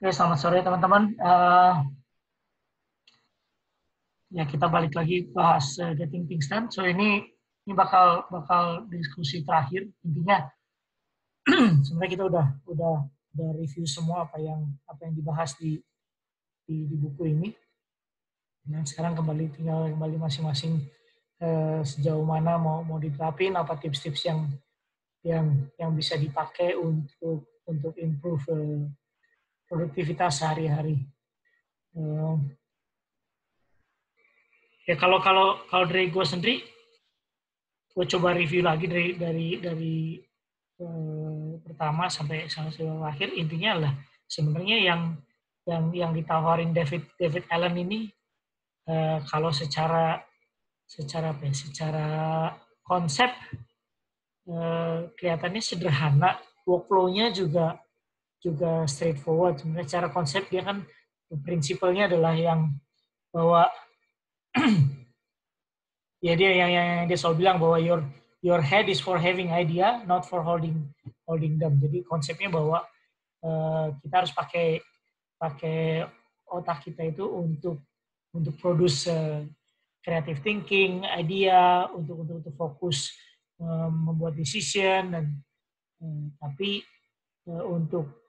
Oke, selamat sore teman-teman. Ya kita balik lagi bahas Getting Things Done. So ini bakal diskusi terakhir. Intinya sebenarnya kita udah review semua apa yang dibahas di buku ini. Nah sekarang tinggal kembali masing-masing sejauh mana mau diterapin, apa tips-tips yang bisa dipakai untuk improve produktivitas sehari-hari. Ya kalau dari gue sendiri, gue coba review lagi dari pertama sampai akhir. Intinya adalah sebenarnya yang ditawarin David Allen ini kalau secara konsep kelihatannya sederhana, workflow-nya juga straightforward. Sebenarnya secara konsep dia kan prinsipalnya adalah yang bahwa ya yang dia selalu bilang bahwa your head is for having idea, not for holding them. Jadi konsepnya bahwa kita harus pakai otak kita itu untuk produce creative thinking, idea, untuk fokus membuat decision, dan tapi untuk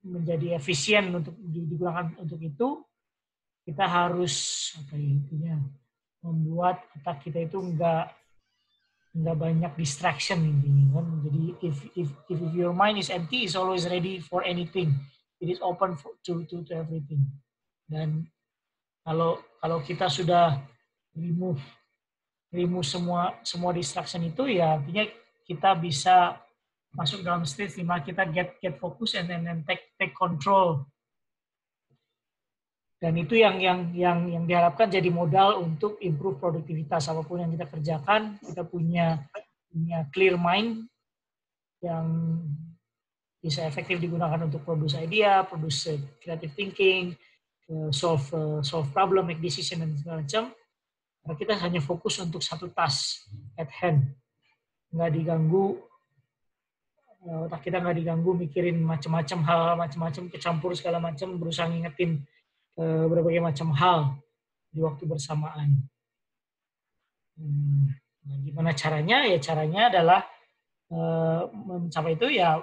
menjadi efisien untuk digunakan untuk itu, kita harus membuat otak kita itu nggak banyak distraction intinya kan. Jadi if your mind is empty, is always ready for anything. It is open to everything. Dan kalau kita sudah remove semua distraction itu, ya artinya kita bisa masuk dalam stage dimana kita get focus and then take control. Dan itu yang diharapkan jadi modal untuk improve produktivitas apapun yang kita kerjakan. Kita punya clear mind yang bisa efektif digunakan untuk produce idea, produce creative thinking, solve problem, make decision, dan segala macam. Karena kita hanya fokus untuk satu task at hand, nggak diganggu, otak kita nggak diganggu mikirin macam-macam hal, kecampur segala macam, berusaha ngingetin berbagai macam hal di waktu bersamaan. Nah, gimana caranya? Ya caranya adalah mencapai itu, ya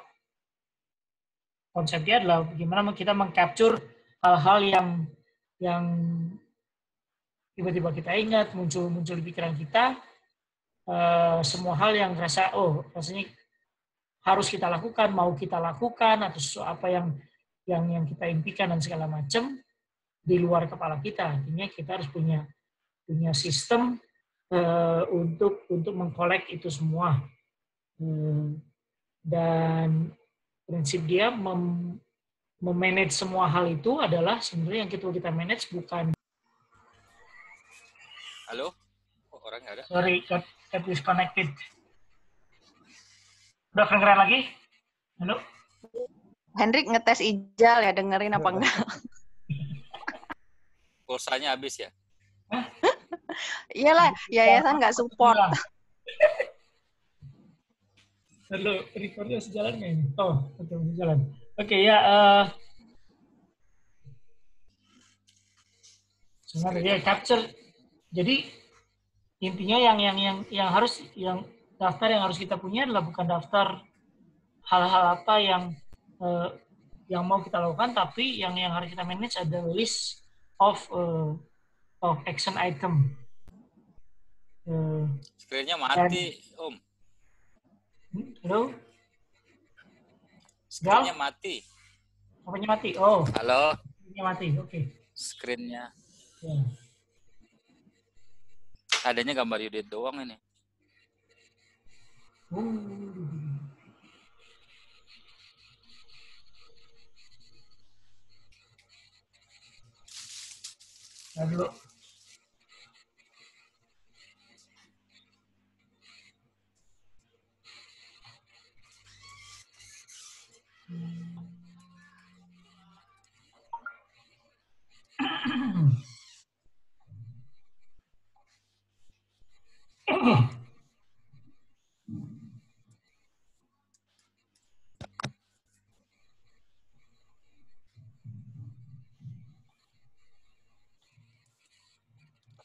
konsepnya adalah bagaimana kita mengcapture hal-hal yang tiba-tiba kita ingat, muncul di pikiran kita, semua hal yang rasanya harus kita lakukan, mau kita lakukan, atau apa yang kita impikan dan segala macam di luar kepala kita. Artinya kita harus punya sistem untuk mengkolek itu semua. Dan prinsip dia memanage semua hal itu adalah sebenarnya yang kita manage bukan. Halo? Oh, orang nggak ada? Sorry, got disconnected. Udah kedengeran lagi? Halo? Hendrik ngetes Ijal ya, dengerin apa enggak? Pulsanya habis ya? Iyalah, yayasan nggak support. Halo, recordnya sejalan nggak ini? Oh, oke, sejalan. Oke, ya. Sebenarnya capture. Jadi intinya yang daftar yang harus kita punya adalah bukan daftar hal-hal apa yang mau kita lakukan, tapi yang harus kita manage ada list of action item. Screen-nya mati, Om. Halo? Screen-nya mati. Apanya mati? Oh. Halo? Screen-nya mati, oke. Screen-nya. Ya. Adanya gambar Yudit doang ini. Nah, dulu.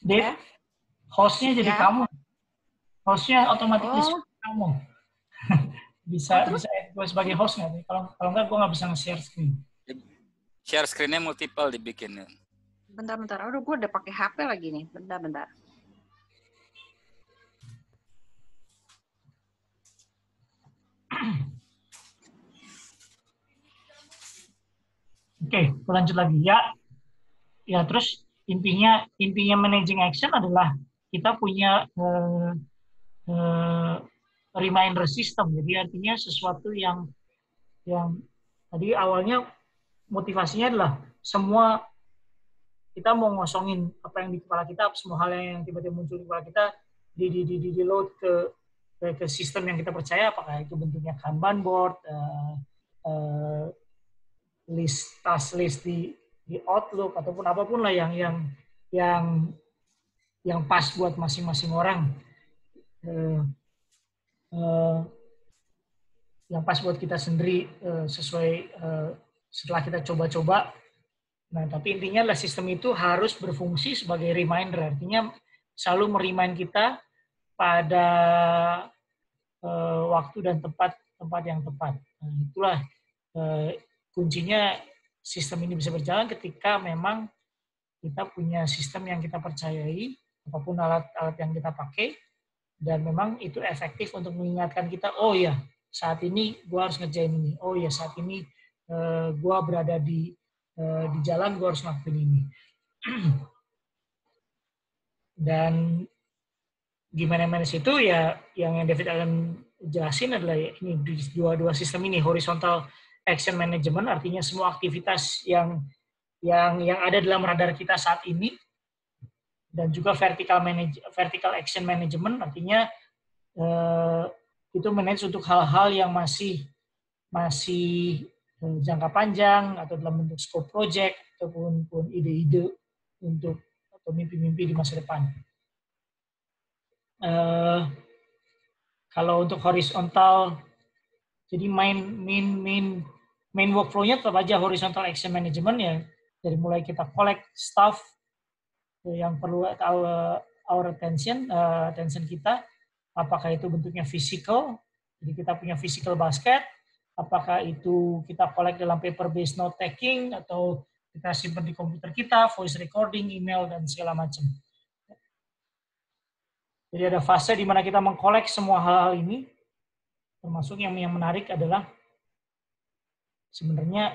Dave, Ya. hostnya jadi Ya. kamu. Hostnya otomatis Oh, kamu. oh bisa terus? gue sebagai host nggak? Kalau nggak gue nggak bisa nge-share screen. Share screen-nya multiple dibikin. Bentar. Aduh, gue udah pakai HP lagi nih. Bentar. Oke, gue lanjut lagi ya. Terus intinya managing action adalah kita punya reminder system. Jadi artinya sesuatu yang tadi awalnya motivasinya adalah semua kita mau ngosongin apa yang di kepala kita, semua hal yang tiba-tiba muncul di kepala kita di load ke sistem yang kita percaya, apakah itu bentuknya Kanban board, task list di Outlook ataupun apapun lah yang pas buat masing-masing orang, yang pas buat kita sendiri sesuai setelah kita coba-coba. Nah, tapi intinya adalah sistem itu harus berfungsi sebagai reminder, artinya selalu merimain kita pada waktu dan tempat yang tepat. Nah, itulah kuncinya sistem ini bisa berjalan ketika memang kita punya sistem yang kita percayai, apapun alat-alat yang kita pakai, dan memang itu efektif untuk mengingatkan kita, oh ya, saat ini gue harus ngerjain ini. Oh ya, saat ini gue berada di jalan, gue harus ngelakuin ini. Dan gimana manage itu ya, yang David akan jelasin adalah ini dua sistem ini, horizontal action management, artinya semua aktivitas yang ada dalam radar kita saat ini, dan juga vertical action management, artinya itu manage untuk hal-hal yang masih jangka panjang atau dalam bentuk scope project ataupun ide-ide untuk atau mimpi-mimpi di masa depan. Kalau untuk horizontal, jadi main workflow-nya tetap aja horizontal action management ya, dari mulai kita collect stuff yang perlu our attention kita, apakah itu bentuknya physical, jadi kita punya physical basket, apakah itu kita collect dalam paper-based note taking, atau kita simpan di komputer kita, voice recording, email, dan segala macam. Jadi ada fase di mana kita mengkolek semua hal-hal ini, termasuk yang menarik adalah sebenarnya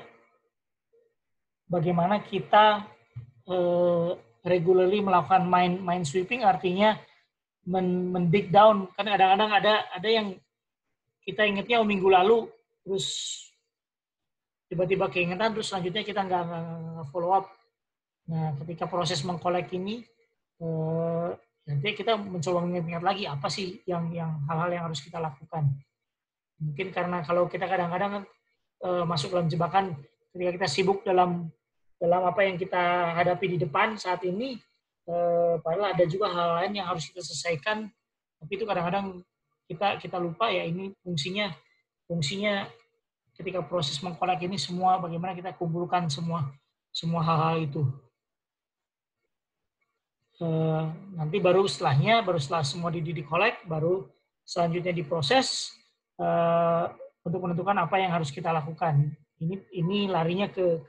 bagaimana kita regularly melakukan mind sweeping, artinya men-dig down. Kan kadang-kadang ada yang kita ingatnya minggu lalu, terus tiba-tiba keingetan, terus selanjutnya kita nggak follow up. Nah, ketika proses mengkolek ini, nanti kita mencoba mengingat lagi apa sih yang hal-hal yang harus kita lakukan. Mungkin karena kalau kita kadang-kadang masuk dalam jebakan ketika kita sibuk dalam apa yang kita hadapi di depan saat ini, padahal ada juga hal lain yang harus kita selesaikan, tapi itu kadang-kadang kita lupa ya, ini fungsinya ketika proses mengkolek ini semua, bagaimana kita kumpulkan semua hal-hal itu. Nanti baru setelah semua dikolek, baru selanjutnya diproses untuk menentukan apa yang harus kita lakukan. Ini larinya ke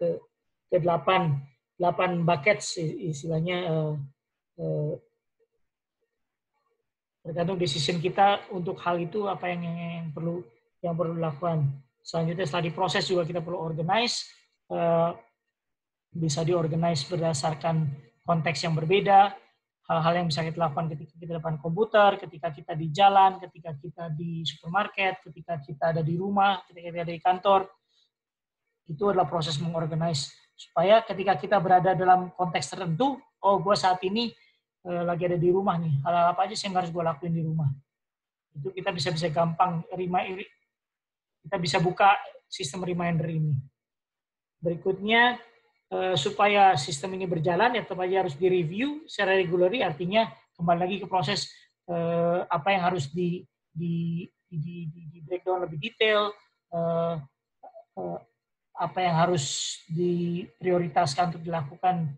8 buckets istilahnya, tergantung decision kita untuk hal itu apa yang perlu dilakukan. Selanjutnya setelah diproses juga kita perlu organize, bisa diorganize berdasarkan konteks yang berbeda, hal-hal yang bisa kita lakukan ketika kita depan komputer, ketika kita di jalan, ketika kita di supermarket, ketika kita ada di rumah, ketika kita ada di kantor. Itu adalah proses mengorganize supaya ketika kita berada dalam konteks tertentu, oh gue saat ini lagi ada di rumah nih, hal-hal apa aja sih yang harus gue lakuin di rumah. Itu kita bisa gampang kita bisa buka sistem reminder ini. Berikutnya, supaya sistem ini berjalan ya tetap aja harus direview secara regularly, artinya kembali lagi ke proses apa yang harus di breakdown lebih detail, apa yang harus diprioritaskan untuk dilakukan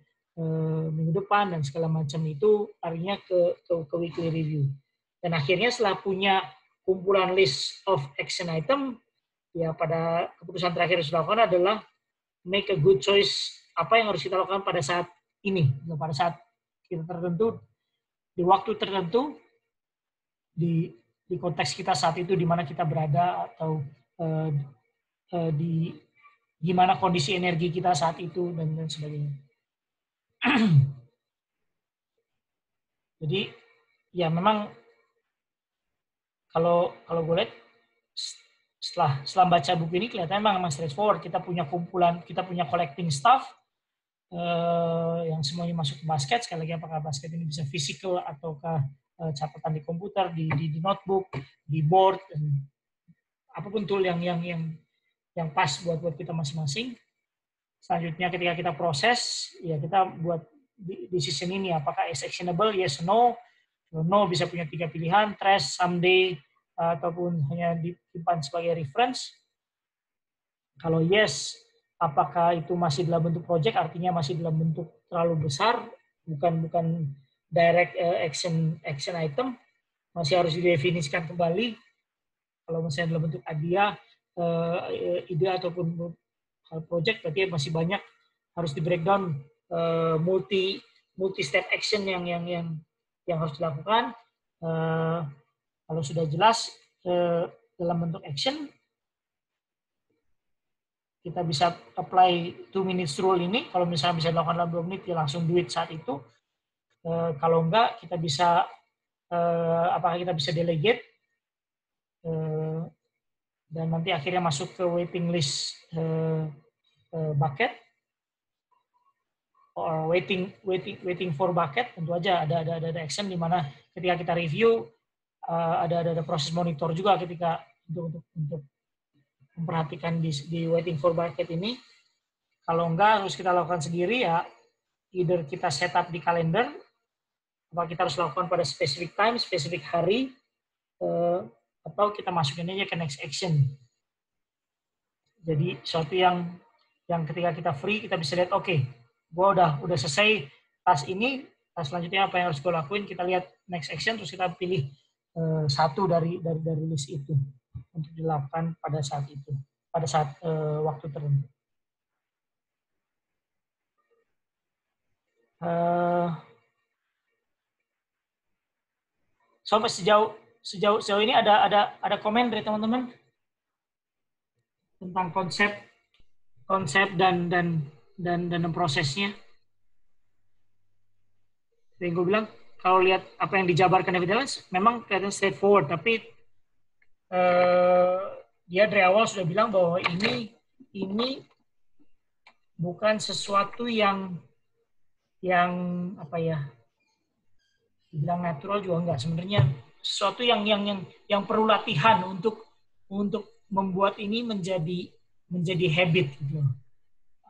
minggu depan dan segala macam itu artinya ke weekly review. Dan akhirnya setelah punya kumpulan list of action item, ya pada keputusan terakhir yang sudah lakukan adalah make a good choice apa yang harus kita lakukan pada saat ini, pada saat kita tertentu, di waktu tertentu, di konteks kita saat itu di mana kita berada atau di gimana kondisi energi kita saat itu dan sebagainya. Jadi ya memang kalau gue lihat setelah baca buku ini kelihatan memang straightforward. Kita punya kumpulan, kita punya collecting stuff yang semuanya masuk ke basket. Sekali lagi apakah basket ini bisa physical ataukah catatan di komputer, di notebook, di board, dan apapun tool yang pas buat kita masing-masing. Selanjutnya ketika kita proses, ya kita buat decision ini apakah is actionable, yes or no. No bisa punya 3 pilihan, trash, someday, ataupun hanya disimpan sebagai reference. Kalau yes, apakah itu masih dalam bentuk project, artinya masih dalam bentuk terlalu besar, bukan direct action item, masih harus didefinisikan kembali. Kalau misalnya dalam bentuk idea ataupun project, berarti masih banyak harus di breakdown multi step action yang harus dilakukan. Kalau sudah jelas dalam bentuk action, kita bisa apply 2 minutes rule ini. Kalau misalnya bisa dilakukan dalam 2 menit, ya langsung do it saat itu. Kalau enggak, kita bisa apakah kita bisa delegate dan nanti akhirnya masuk ke waiting list bucket or waiting for bucket. Tentu aja ada action di mana ketika kita review ada proses monitor juga ketika untuk memperhatikan di waiting for bucket ini. Kalau enggak harus kita lakukan sendiri, ya either kita setup di kalender, apa kita harus lakukan pada specific time, specific hari, atau kita masukin aja ke next action. Jadi sesuatu yang ketika kita free kita bisa lihat, oke, gue udah selesai task ini, task selanjutnya apa yang harus gue lakuin, kita lihat next action, terus kita pilih satu dari list itu untuk dilakukan pada saat itu, pada saat waktu tertentu. Sampai sejauh ini ada komen dari teman-teman tentang konsep dan prosesnya. Yang gue bilang, kalau lihat apa yang dijabarkan David Ellis, memang kelihatan straightforward, tapi dia dari awal sudah bilang bahwa ini bukan sesuatu yang apa ya, dibilang natural juga enggak, sebenarnya sesuatu yang perlu latihan untuk membuat ini menjadi habit gitu.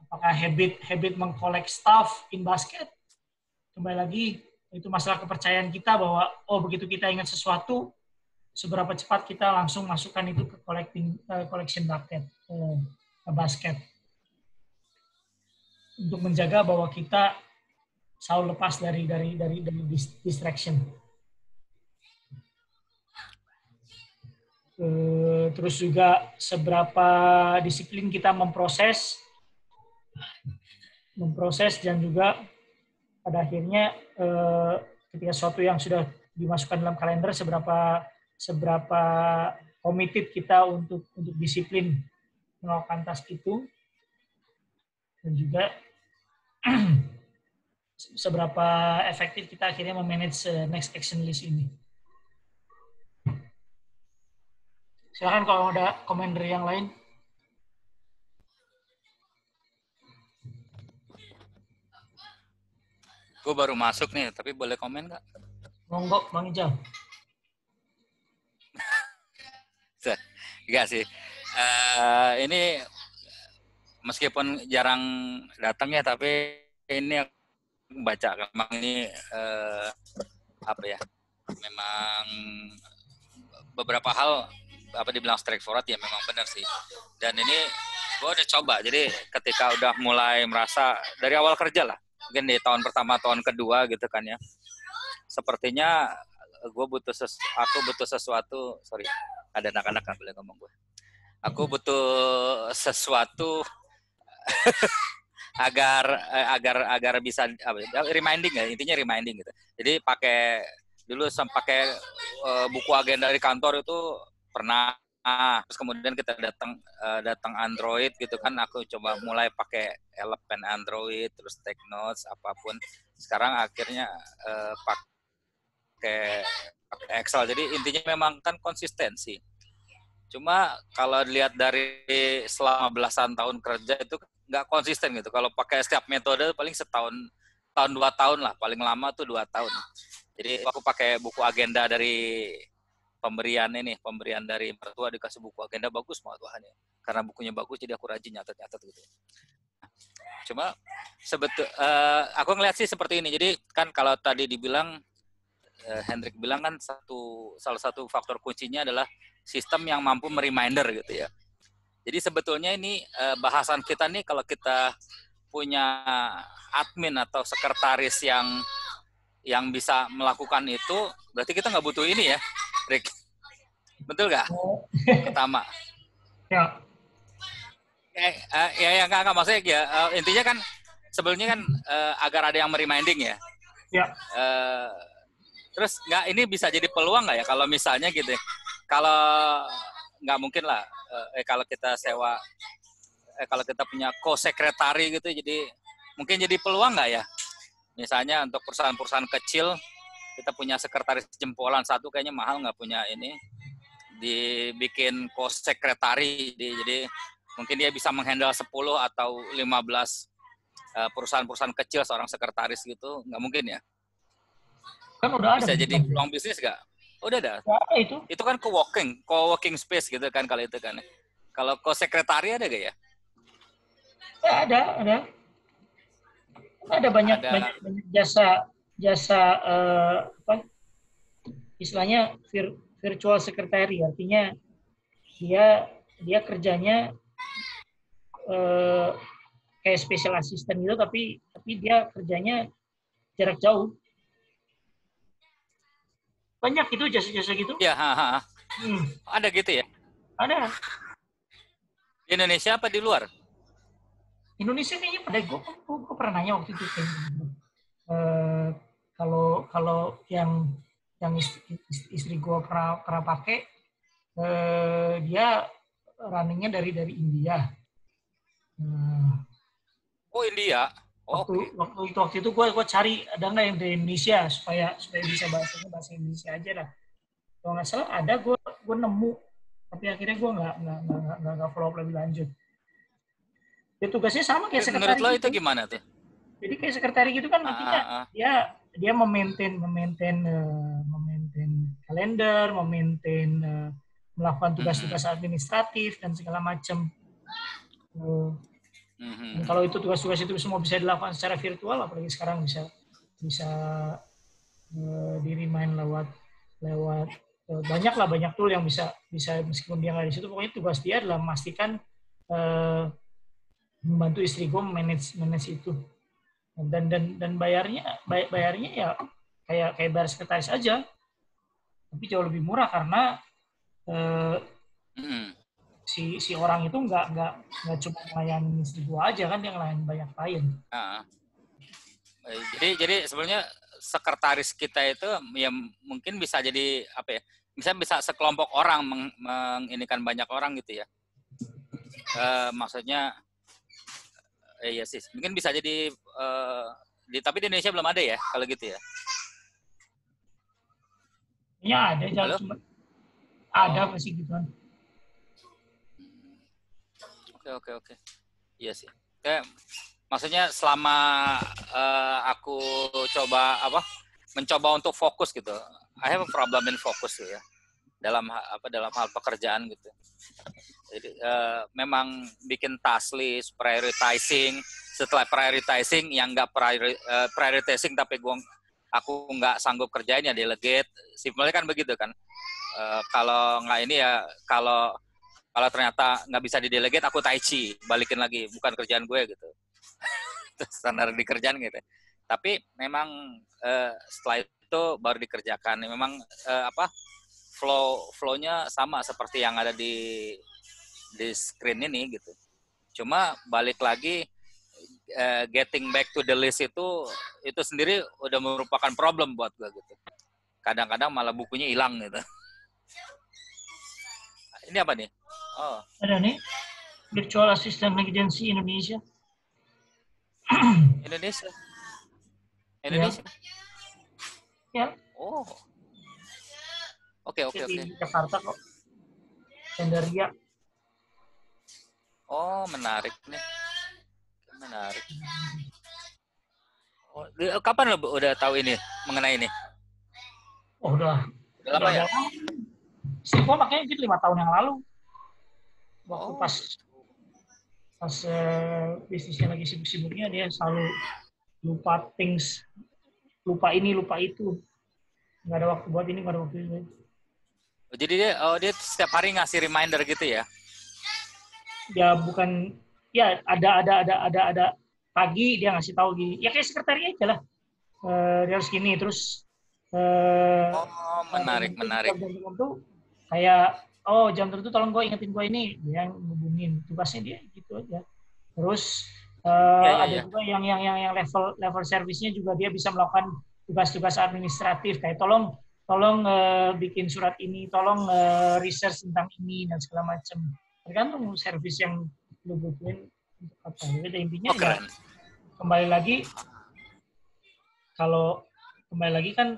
Apakah habit mengkolek stuff in basket? Kembali lagi, itu masalah kepercayaan kita bahwa begitu kita ingat sesuatu, seberapa cepat kita langsung masukkan itu ke collection bucket, ke basket. Untuk menjaga bahwa kita selalu lepas dari distraction. Terus juga seberapa disiplin kita memproses dan juga pada akhirnya ketika sesuatu yang sudah dimasukkan dalam kalender, seberapa committed kita untuk disiplin melakukan task itu, dan juga seberapa efektif kita akhirnya memanage next action list ini. Silakan kalau ada komen dari yang lain. Gue baru masuk nih, tapi boleh komen nggak? Monggo, Bang Ijal. Enggak sih. Ini meskipun jarang datang ya, tapi ini aku baca. Memang ini apa ya? Memang beberapa hal apa dibilang straightforward ya memang benar sih. Dan ini gue udah coba. Jadi ketika udah mulai merasa dari awal kerja lah, mungkin di tahun pertama, tahun kedua gitu kan ya. Sepertinya aku butuh sesuatu, sorry, ada anak-anak nggak boleh ngomong gue. Aku butuh sesuatu agar bisa reminding ya, intinya reminding gitu. Jadi pakai buku agenda dari kantor itu pernah. Terus kemudian kita datang Android gitu kan, aku coba mulai pakai Eleven Android, terus take notes apapun. Sekarang akhirnya pakai Excel. Jadi intinya memang kan konsistensi. Cuma kalau dilihat dari selama belasan tahun kerja itu nggak konsisten gitu. Kalau pakai setiap metode paling tahun 2 tahun lah, paling lama tuh 2 tahun. Jadi aku pakai buku agenda dari pemberian dari mertua, dikasih buku agenda bagus banget bahannya. Karena bukunya bagus jadi aku rajin nyatet gitu. Cuma aku ngeliat sih seperti ini. Jadi kan kalau tadi dibilang Hendrik bilang kan salah satu faktor kuncinya adalah sistem yang mampu mereminder gitu ya. Jadi sebetulnya ini bahasan kita nih, kalau kita punya admin atau sekretaris yang bisa melakukan itu, berarti kita nggak butuh ini ya, Rick. Betul nggak? Pertama. Ya. Ya nggak maksudnya ya, intinya kan sebelumnya kan agar ada yang mereminding ya. Ya. Terus ini bisa jadi peluang nggak ya kalau misalnya gitu? Kalau nggak mungkin lah, kalau kita sewa, kalau kita punya co-sekretari gitu, jadi mungkin jadi peluang nggak ya? Misalnya untuk perusahaan-perusahaan kecil, kita punya sekretaris jempolan satu kayaknya mahal, nggak punya ini, dibikin co-sekretari, jadi mungkin dia bisa menghandle 10 atau 15 perusahaan-perusahaan kecil seorang sekretaris gitu, nggak mungkin ya? Kan udah ada. Bisa jadi peluang bisnis nggak? Udah ada. Ya, itu kan co-working space gitu kan kalau itu kan. Kalau co-sekretari ada gak ya? Ya, ada. Ada banyak jasa apa istilahnya virtual secretary, artinya dia kerjanya kayak special assistant gitu, tapi dia kerjanya jarak jauh. Banyak itu jasa-jasa gitu. Ya, ada gitu ya? Ada. Di Indonesia apa di luar? Indonesia kayaknya pada gue pernah nanya waktu itu kalau yang istri gue pernah pakai, dia runningnya dari India. Oh, India. Waktu itu gue cari ada nggak yang dari Indonesia supaya bisa bahasa Indonesia aja lah. Kalau nggak salah ada, gue nemu, tapi akhirnya gue nggak follow up lebih lanjut. Ya, tugasnya sama kayak sekretari. Menurut lo itu gimana tuh? Jadi kayak sekretari gitu kan, artinya dia memaintain kalender, melakukan tugas-tugas administratif dan segala macam. Kalau itu tugas-tugas itu semua bisa dilakukan secara virtual, apalagi sekarang bisa di-remind lewat banyak tool yang bisa meskipun dia nggak di situ, pokoknya tugas dia adalah memastikan membantu istri gue manage itu, dan bayarnya ya kayak bayar sekretaris aja, tapi jauh lebih murah karena si orang itu nggak cuma melayani istri gue aja kan, dia ngelayan banyak klien. Jadi sebenarnya sekretaris kita itu ya mungkin bisa jadi apa ya? Bisa sekelompok orang menginikan banyak orang gitu ya. Maksudnya iya sih, mungkin bisa jadi tapi di Indonesia belum ada ya kalau gitu ya. Ya ada, cuma ada apa sih gitu kan. Oke. Iya sih. Kayak maksudnya selama aku mencoba untuk fokus gitu, I have a problem in focus ya dalam hal pekerjaan gitu. Jadi memang bikin task list, prioritizing. Setelah prioritizing yang nggak prioritizing tapi aku nggak sanggup kerjain ya delegate. Simpelnya kan begitu kan. Kalau nggak ini ya kalau ternyata nggak bisa di delegate, aku tai chi, balikin lagi, bukan kerjaan gue gitu. standar di kerjaan gitu. Tapi memang setelah itu baru dikerjakan. Memang flow-nya sama seperti yang ada di screen ini gitu. Cuma balik lagi getting back to the list itu sendiri udah merupakan problem buat gue gitu. Kadang-kadang malah bukunya hilang gitu. Ini apa nih? Oh. Ada nih, Virtual Assistant Agency Indonesia. Indonesia. Ya. Oh. Oke. Di Jakarta kok. Gandaria. Oh, menarik nih. Menarik. Oh, kapan lo udah tahu ini mengenai ini? Oh, udah lama ya? Sih, gua makanya gitu 5 tahun yang lalu. Waktu pas bisnisnya lagi sibuk-sibuknya, dia selalu lupa ini, lupa itu. Nggak ada waktu buat ini, nggak ada waktu itu. Jadi dia setiap hari ngasih reminder gitu ya? Ya bukan, ya ada pagi dia ngasih tahu gini. Ya kayak sekretari aja lah. Dia harus gini, terus menarik. Jam tertentu kayak jam tertentu tolong gue ingetin gue ini, dia yang ngubungin, tugasnya dia gitu aja. Terus ada juga yang level service-nya juga dia bisa melakukan tugas-tugas administratif kayak tolong bikin surat ini, tolong research tentang ini dan segala macam. Tergantung service yang lu butuhin untuk apa. Jadi intinya ya kembali lagi kan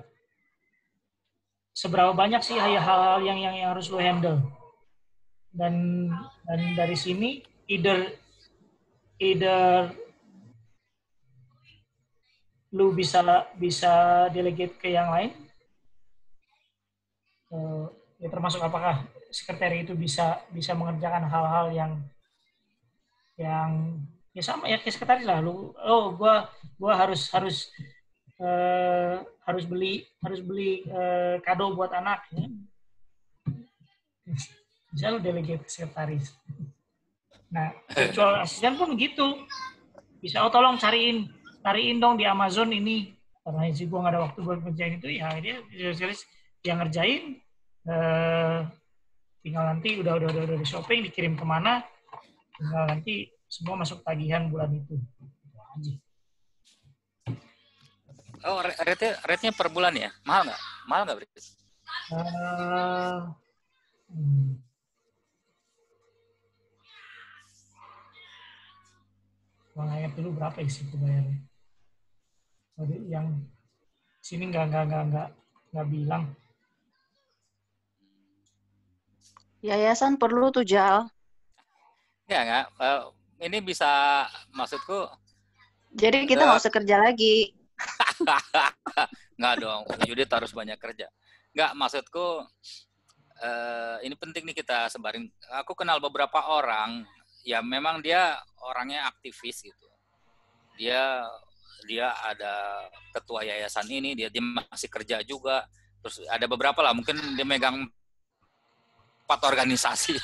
seberapa banyak sih hal-hal yang harus lu handle. Dan dari sini either lu bisa delegate ke yang lain, ya termasuk apakah sekretari itu bisa mengerjakan hal-hal yang ya sama ya kayak sekretari lah. Lu gua harus beli kado buat anak, ya. Bisa lu delegate ke sekretaris. Nah, virtual assistant pun gitu. Bisa tolong cariin dong di Amazon ini. Karena sih gue nggak ada waktu buat ngerjain itu, ya dia yang ngerjain. Tinggal nanti udah di shopping, dikirim kemana, tinggal nanti semua masuk tagihan bulan itu. Oh, rate-nya per bulan ya? Mahal nggak berarti? Ingat dulu berapa isi itu bayarnya. Yang sini nggak bilang. Yayasan perlu tuh, Jal. Nggak. Ini bisa, maksudku. Jadi kita nggak usah kerja lagi. Nggak dong, Judit harus banyak kerja. Nggak, maksudku ini penting nih kita sebarin. Aku kenal beberapa orang, ya memang dia orangnya aktivis gitu. Dia ada ketua yayasan ini, dia masih kerja juga. Terus ada beberapa lah, mungkin dia megang 4 organisasi.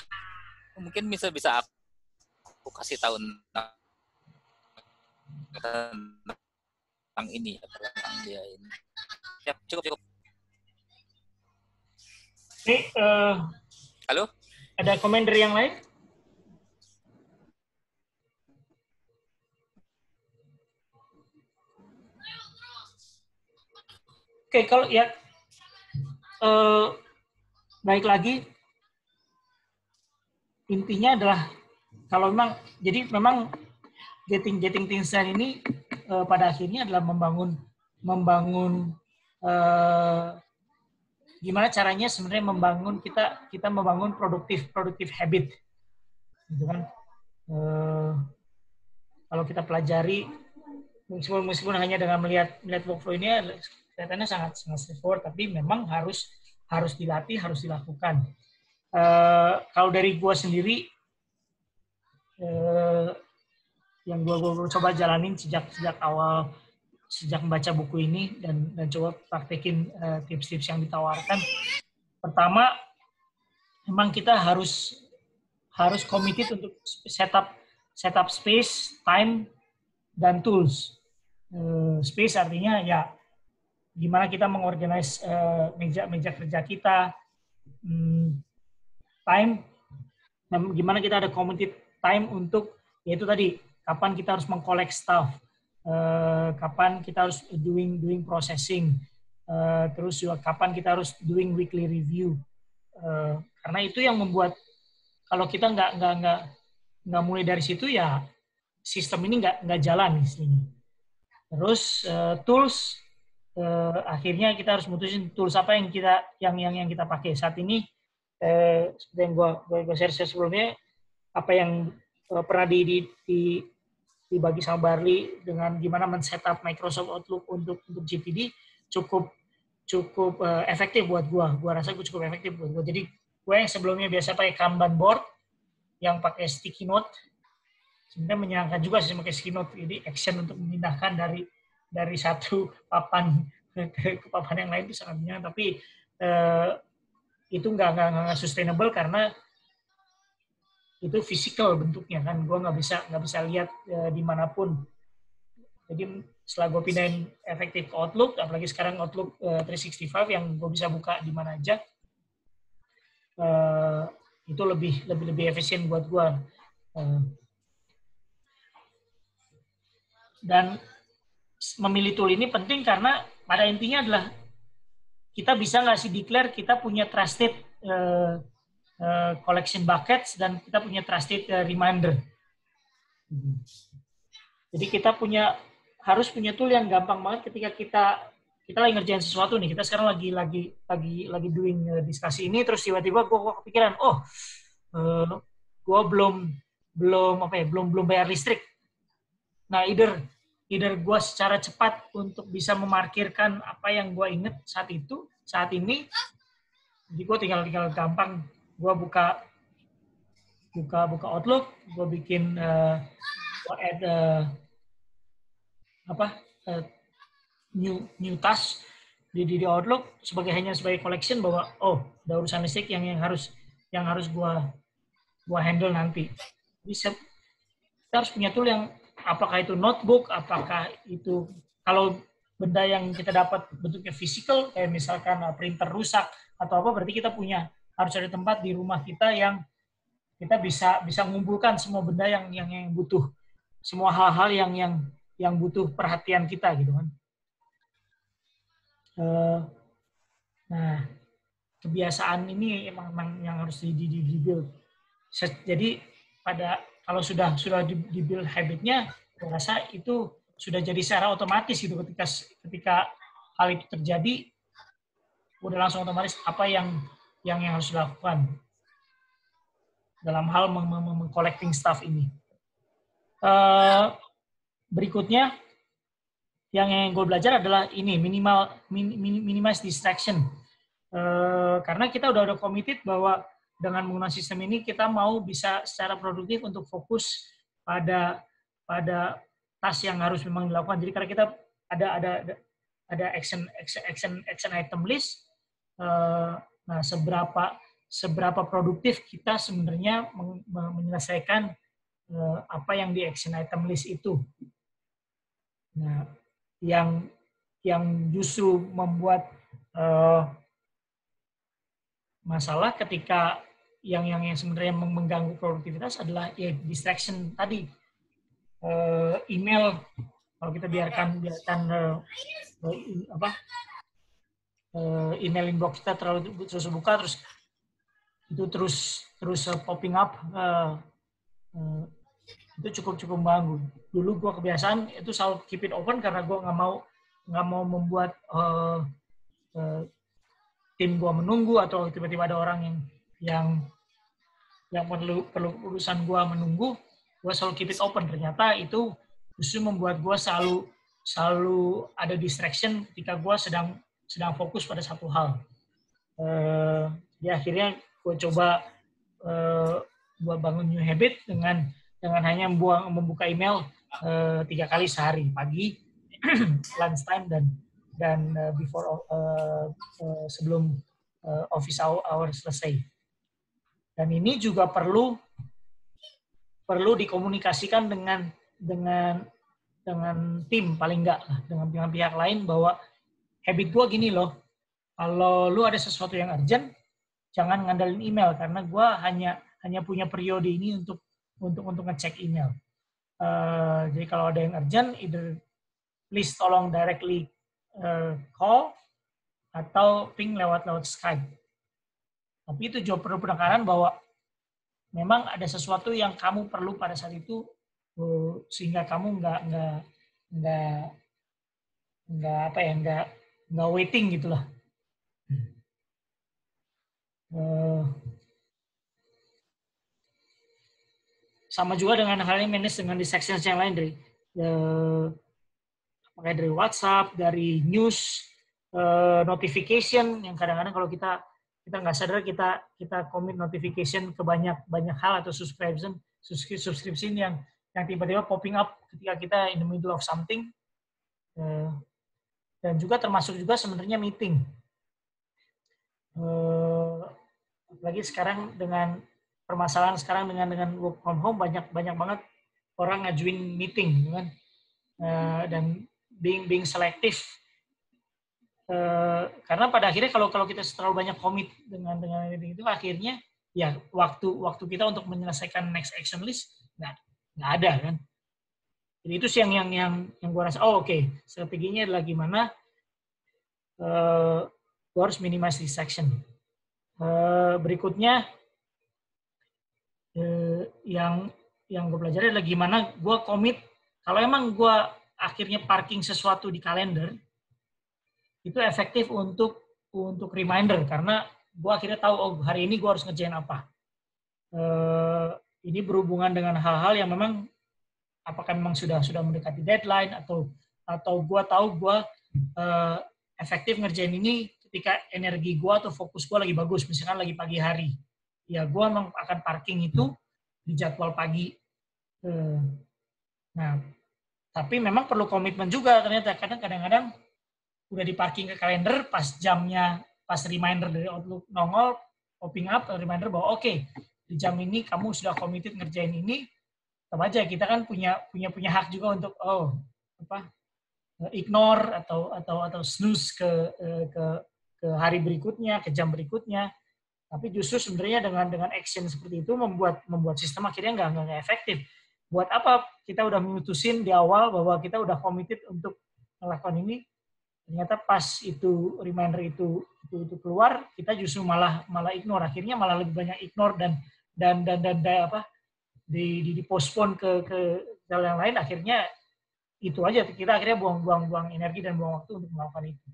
Mungkin bisa aku kasih tahu tentang ini, tentang dia ini. Ya, cukup. Ini, halo? Ada komen dari yang lain? Oke, kalau ya baik lagi, intinya adalah kalau memang getting things done ini pada akhirnya adalah membangun gimana caranya sebenarnya membangun kita membangun produktif habit, gitu kan. Kalau kita pelajari, meskipun hanya dengan melihat workflow ini kelihatannya sangat straightforward, tapi memang harus dilatih, harus dilakukan. Kalau dari gua sendiri, yang gua coba jalanin sejak awal, sejak membaca buku ini dan coba praktekin tips-tips yang ditawarkan. Pertama, memang kita harus committed untuk setup space, time dan tools. Space artinya ya gimana kita mengorganize meja kerja kita, time, gimana kita ada committed time untuk yaitu tadi kapan kita harus mengkolek stuff, kapan kita harus doing processing, terus juga kapan kita harus doing weekly review. Karena itu yang membuat kalau kita nggak mulai dari situ ya sistem ini nggak jalan istilahnya. Terus tools, akhirnya kita harus mutusin tools apa yang kita pakai saat ini. Seperti yang gue share sebelumnya, apa yang pernah dibagi sama Barli dengan gimana men-setup Microsoft Outlook untuk GTD cukup efektif buat gue. Gue rasa gue cukup efektif buat gue. Jadi gue yang sebelumnya biasa pakai Kanban board yang pakai sticky note, sebenarnya menyenangkan juga sih pakai sticky note. Jadi action untuk memindahkan dari satu papan ke papan yang lain itu sangat menyenangkan. Tapi itu nggak sustainable karena itu physical bentuknya kan, gue nggak bisa lihat dimanapun. Jadi setelah gue pindahin efektif Outlook, apalagi sekarang Outlook 365 yang gue bisa buka di mana aja, itu lebih efisien buat gue. Dan memilih tool ini penting karena pada intinya adalah kita bisa nggak sih declare kita punya trusted collection buckets dan kita punya trusted reminder. Jadi kita harus punya tool yang gampang banget ketika kita lagi ngerjain sesuatu nih. Kita sekarang lagi doing diskusi ini, terus tiba-tiba gue kepikiran, gue belum bayar listrik. Nah, either gue secara cepat untuk bisa memarkirkan apa yang gue inget saat ini, jadi gue tinggal gampang, gue buka Outlook, gue bikin gue add new task di Outlook hanya sebagai collection bahwa ada urusan listrik yang harus gue handle nanti. Jadi kita harus punya tool yang apakah itu notebook, apakah itu kalau benda yang kita dapat bentuknya physical, kayak misalkan printer rusak atau apa, berarti kita harus ada tempat di rumah kita yang kita bisa mengumpulkan semua benda yang butuh, semua hal-hal yang butuh perhatian kita gitu kan. Nah, kebiasaan ini emang yang harus di-build. Jadi kalau sudah di-build habitnya, saya rasa itu sudah jadi secara otomatis gitu. Ketika hal itu terjadi, udah langsung otomatis apa yang harus dilakukan dalam hal collecting stuff ini. Berikutnya yang gue belajar adalah ini minimize distraction. Karena kita udah committed bahwa dengan menggunakan sistem ini kita mau bisa secara produktif untuk fokus pada task yang harus memang dilakukan. Jadi karena kita ada action item list. Nah, seberapa produktif kita sebenarnya menyelesaikan apa yang di action item list itu. Nah, yang justru membuat masalah ketika yang sebenarnya mengganggu produktivitas adalah ya distraction tadi. Email, kalau kita biarkan email inbox kita terus buka, terus popping up, itu cukup mengganggu. Dulu gue kebiasaan itu selalu keep it open karena gue nggak mau membuat tim gue menunggu atau tiba-tiba ada orang yang perlu urusan gue menunggu. Gue selalu keep it open. Ternyata itu justru membuat gue selalu ada distraction ketika gue sedang fokus pada satu hal. Akhirnya gue coba gue bangun new habit dengan hanya membuka email 3 kali sehari, pagi, lunchtime dan before sebelum office hour selesai. Dan ini juga perlu dikomunikasikan dengan tim paling enggak lah, dengan pihak lain bahwa habit gue gini loh, kalau lu ada sesuatu yang urgent, jangan ngandelin email karena gue hanya punya periode ini untuk ngecek email. Jadi kalau ada yang urgent, either please tolong directly call atau ping lewat Skype. Tapi itu juga perlu penekanan bahwa memang ada sesuatu yang kamu perlu pada saat itu sehingga kamu nggak waiting gitulah. Sama juga dengan halnya manage dengan di sections yang lain dari WhatsApp, dari news, notification yang kadang-kadang kalau kita nggak sadar kita commit notification ke banyak hal atau subscription yang tiba-tiba popping up ketika kita in the middle of something. Dan juga termasuk juga sebenarnya meeting. Apalagi sekarang dengan permasalahan sekarang dengan work from home banyak banget orang ngajuin meeting kan. Dan being selektif. Karena pada akhirnya kalau kita terlalu banyak commit dengan itu akhirnya ya waktu kita untuk menyelesaikan next action list nggak ada kan. Jadi itu sih yang gue rasa oke. Strateginya adalah gimana gue harus minimize distraction. Berikutnya yang gue pelajari adalah gimana gue commit kalau emang gue akhirnya parking sesuatu di kalender itu efektif untuk reminder karena gue akhirnya tahu hari ini gue harus ngerjain apa. Ini berhubungan dengan hal-hal yang memang apakah memang sudah mendekati deadline atau gue tahu gue efektif ngerjain ini ketika energi gue atau fokus gue lagi bagus, misalkan lagi pagi hari. Ya gue memang akan parking itu di jadwal pagi. Nah, tapi memang perlu komitmen juga ternyata karena kadang-kadang udah di parking ke kalender pas reminder dari Outlook nongol popping up reminder bahwa oke, di jam ini kamu sudah committed ngerjain ini. Tetap aja kita kan punya hak juga untuk ignore atau snooze ke hari berikutnya, ke jam berikutnya. Tapi justru sebenarnya dengan action seperti itu membuat sistem akhirnya nggak efektif. Buat apa kita udah memutusin di awal bahwa kita udah committed untuk melakukan ini, ternyata pas itu reminder itu keluar, kita justru malah ignore. Akhirnya malah lebih banyak ignore dan di postpone ke hal yang lain. Akhirnya itu aja kita akhirnya buang energi dan buang waktu untuk melakukan itu.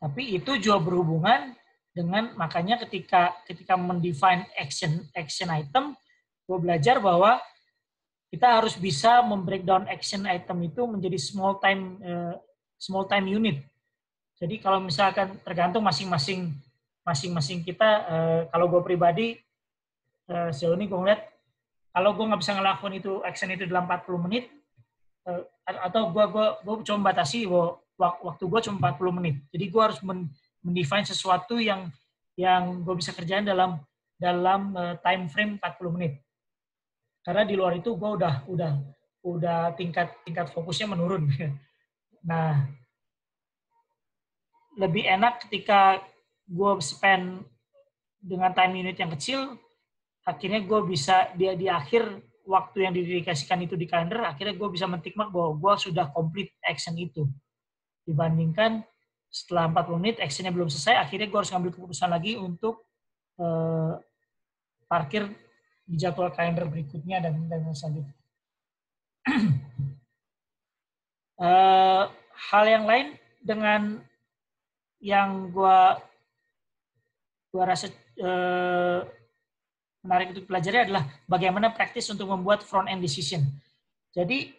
Tapi itu juga berhubungan dengan makanya ketika mendefine action item, gue belajar bahwa kita harus bisa membreakdown action item itu menjadi small time unit. Jadi kalau misalkan tergantung masing-masing kita, kalau gue pribadi sejauh ini gue ngeliat kalau gue nggak bisa ngelakuin itu action itu dalam 40 menit atau gue coba batasi waktu gue cuma 40 menit. Jadi gue harus mendefine sesuatu yang gue bisa kerjain dalam time frame 40 menit. Karena di luar itu gue udah tingkat fokusnya menurun. Nah, lebih enak ketika gue spend dengan time unit yang kecil, akhirnya gue bisa di akhir waktu yang didedikasikan itu di kalender, akhirnya gue bisa mentikmak bahwa gue sudah complete action itu. Dibandingkan setelah 40 menit, actionnya belum selesai, akhirnya gue harus ngambil keputusan lagi untuk parkir di jadwal kalender berikutnya dan selanjutnya. Hal yang lain dengan yang gue rasa menarik untuk pelajari adalah bagaimana praktis untuk membuat front end decision. Jadi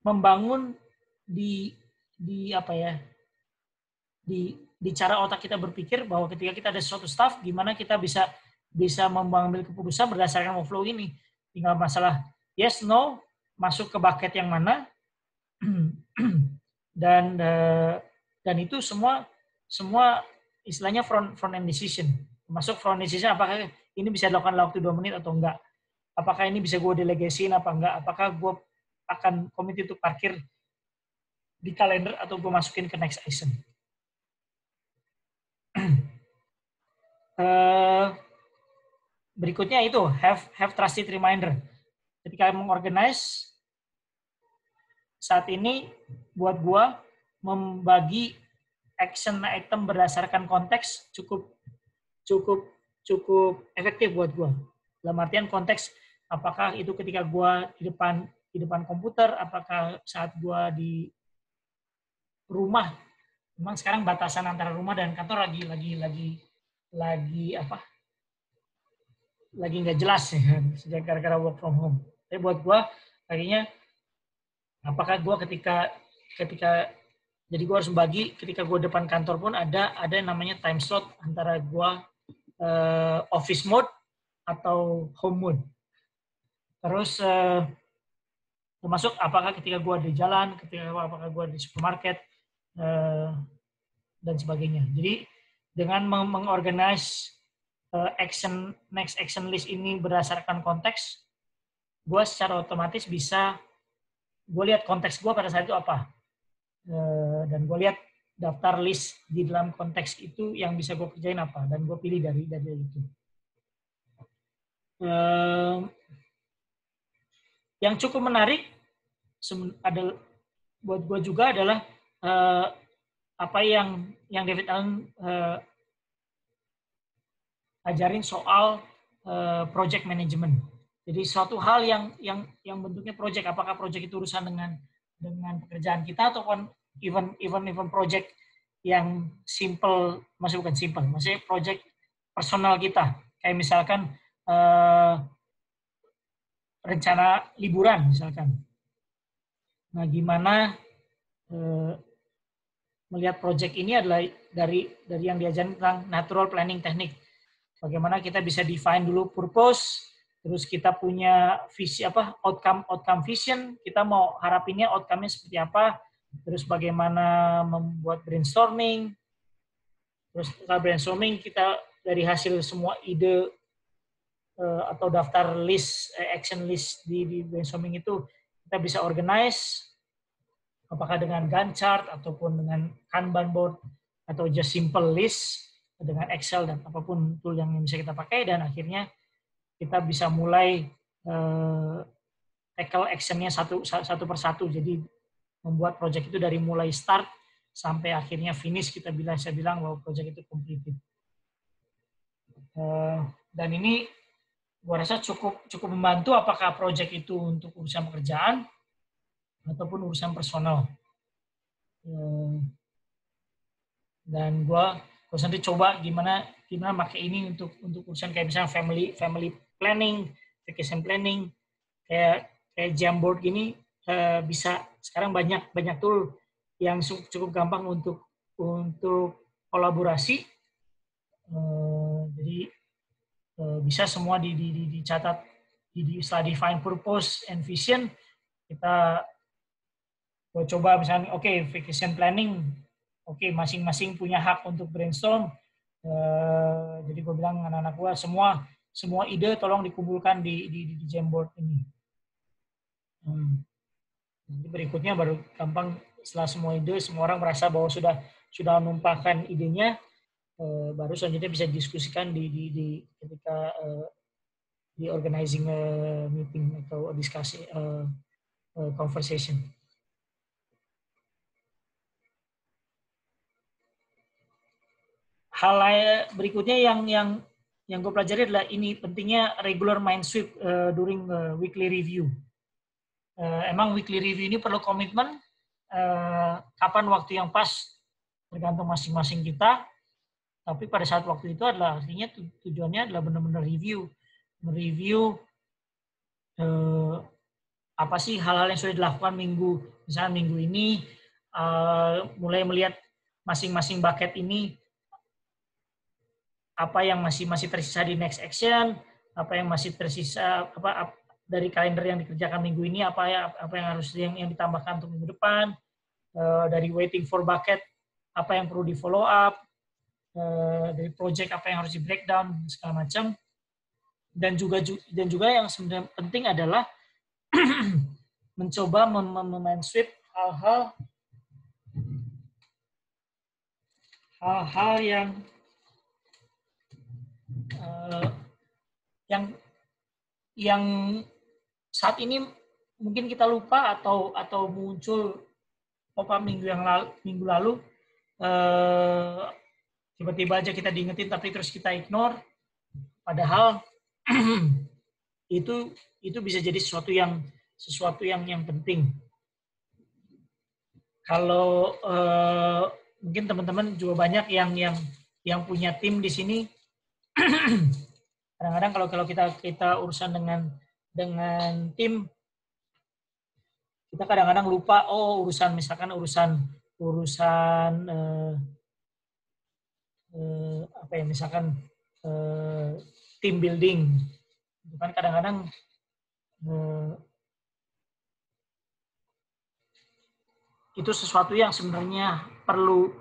membangun di cara otak kita berpikir bahwa ketika kita ada suatu stuff, gimana kita bisa mengambil keputusan berdasarkan flow ini. Tinggal masalah yes, no, masuk ke bucket yang mana, dan itu semua istilahnya front end decision. Masuk front end decision, apakah ini bisa dilakukan dalam waktu 2 menit atau enggak? Apakah ini bisa gue delegasiin apa enggak? Apakah gue akan komit untuk parkir di kalender atau gue masukin ke next action. Berikutnya itu have trusted reminder. Ketika mengorganize, saat ini buat gue membagi action item berdasarkan konteks cukup efektif buat gue. Dalam artian konteks, apakah itu ketika gue di depan komputer, apakah saat gue di rumah. Memang sekarang batasan antara rumah dan kantor lagi nggak jelas ya, sejak gara-gara work from home. Tapi buat gue, kayaknya apakah gue ketika jadi gue harus membagi ketika gue depan kantor pun ada yang namanya time slot antara gue office mode atau home mode. Terus termasuk apakah ketika gue di jalan, apakah gue di supermarket dan sebagainya. Jadi dengan mengorganize next action list ini berdasarkan konteks, gue secara otomatis bisa gue lihat konteks gue pada saat itu apa, dan gue lihat daftar list di dalam konteks itu yang bisa gue kerjain apa, dan gue pilih dari itu. Yang cukup menarik buat gue juga adalah apa yang David Allen ajarin soal project management. Jadi suatu hal yang bentuknya project, apakah project itu urusan dengan pekerjaan kita ataupun even project yang simple, maksudnya project personal kita. Kayak misalkan rencana liburan misalkan. Nah, gimana melihat project ini adalah dari yang diajarin tentang natural planning technique. Bagaimana kita bisa define dulu purpose, terus kita punya visi outcome vision, kita mau harapinnya outcome-nya seperti apa, terus bagaimana membuat brainstorming, terus setelah brainstorming kita dari hasil semua ide atau daftar list, action list di brainstorming itu kita bisa organize, apakah dengan Gantt chart ataupun dengan Kanban board atau just simple list dengan Excel dan apapun tool yang bisa kita pakai, dan akhirnya kita bisa mulai tackle actionnya satu persatu. Jadi membuat project itu dari mulai start sampai akhirnya finish, saya bilang bahwa project itu completed. Dan ini gua rasa cukup membantu apakah project itu untuk urusan pekerjaan ataupun urusan personal. Dan gua nanti coba gimana pakai ini untuk urusan kayak misalnya family planning, vacation planning, kayak Jamboard gini, bisa sekarang banyak tool yang cukup gampang untuk kolaborasi. Jadi bisa semua dicatat setelah define purpose and vision, kita coba misalnya vacation planning. Masing-masing punya hak untuk brainstorm. Jadi gue bilang anak-anak gue semua ide tolong dikumpulkan di Jamboard ini. Nanti berikutnya baru gampang, setelah semua ide, semua orang merasa bahwa sudah menumpahkan idenya, baru selanjutnya bisa diskusikan ketika di organizing meeting atau diskusi conversation. Hal berikutnya yang gue pelajari adalah ini pentingnya regular mind sweep during weekly review. Emang weekly review ini perlu komitmen, kapan waktu yang pas tergantung masing-masing kita. Tapi pada saat waktu itu adalah artinya tujuannya adalah benar-benar mereview apa sih hal-hal yang sudah dilakukan misalnya minggu ini, mulai melihat masing-masing bucket ini, apa yang masih tersisa di next action, apa yang masih tersisa dari kalender yang dikerjakan minggu ini, apa yang harus yang ditambahkan untuk minggu depan, dari waiting for bucket, apa yang perlu di follow up, dari project apa yang harus di breakdown, segala macam. Dan juga yang sebenarnya penting adalah mencoba mem-sweep hal-hal yang saat ini mungkin kita lupa atau muncul pop-up minggu lalu tiba-tiba aja kita diingetin tapi terus kita ignore, padahal itu bisa jadi sesuatu yang penting. Kalau mungkin teman-teman juga banyak yang punya tim di sini. Kadang-kadang kalau kita urusan dengan tim, kita kadang-kadang lupa urusan team building. Itu kan kadang-kadang itu sesuatu yang sebenarnya perlu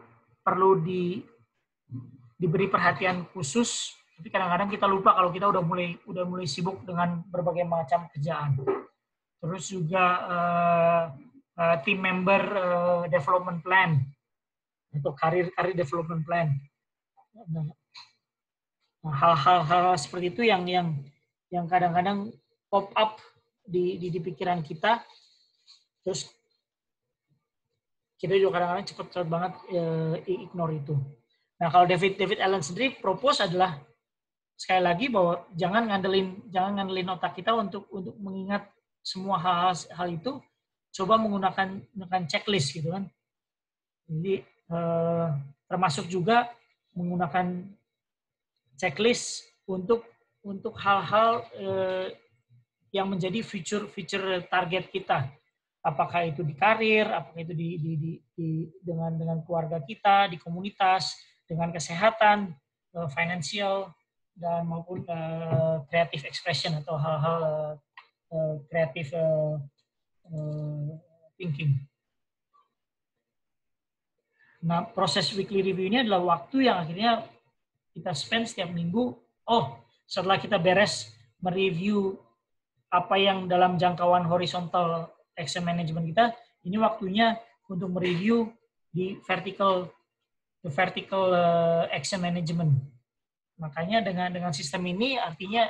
diberi perhatian khusus, tapi kadang-kadang kita lupa kalau kita udah mulai sibuk dengan berbagai macam kerjaan. Terus juga team member development plan atau career development plan. Nah, hal-hal seperti itu yang kadang-kadang pop up di pikiran kita, terus kita juga kadang-kadang cepat banget ignore itu. Nah, kalau David Allen sendiri propose adalah sekali lagi bahwa jangan ngandelin otak kita untuk mengingat semua hal itu, coba menggunakan checklist gitu kan. Jadi termasuk juga menggunakan checklist untuk hal-hal yang menjadi future target kita. Apakah itu di karir, apakah itu dengan keluarga kita, di komunitas, dengan kesehatan, finansial, dan maupun creative expression atau hal-hal creative thinking. Nah, proses weekly review ini adalah waktu yang akhirnya kita spend setiap minggu. Setelah kita beres mereview apa yang dalam jangkauan horizontal action management kita, ini waktunya untuk mereview di vertical action management. Makanya dengan sistem ini artinya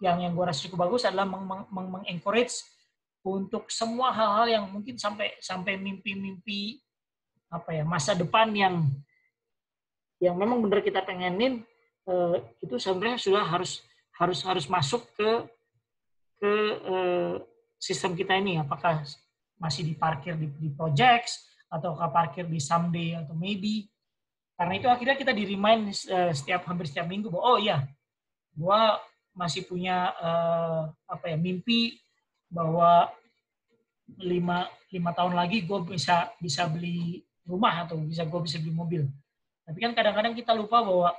yang gue rasa cukup bagus adalah mengencourage untuk semua hal-hal yang mungkin sampai mimpi-mimpi masa depan yang memang benar kita pengenin, itu sebenarnya sudah harus masuk ke sistem kita ini. Apakah masih diparkir di projects ataukah parkir di someday atau maybe. Karena itu akhirnya kita di-remind hampir setiap minggu bahwa gue masih punya mimpi bahwa 5 tahun lagi gue bisa beli rumah atau gue bisa beli mobil. Tapi kan kadang-kadang kita lupa bahwa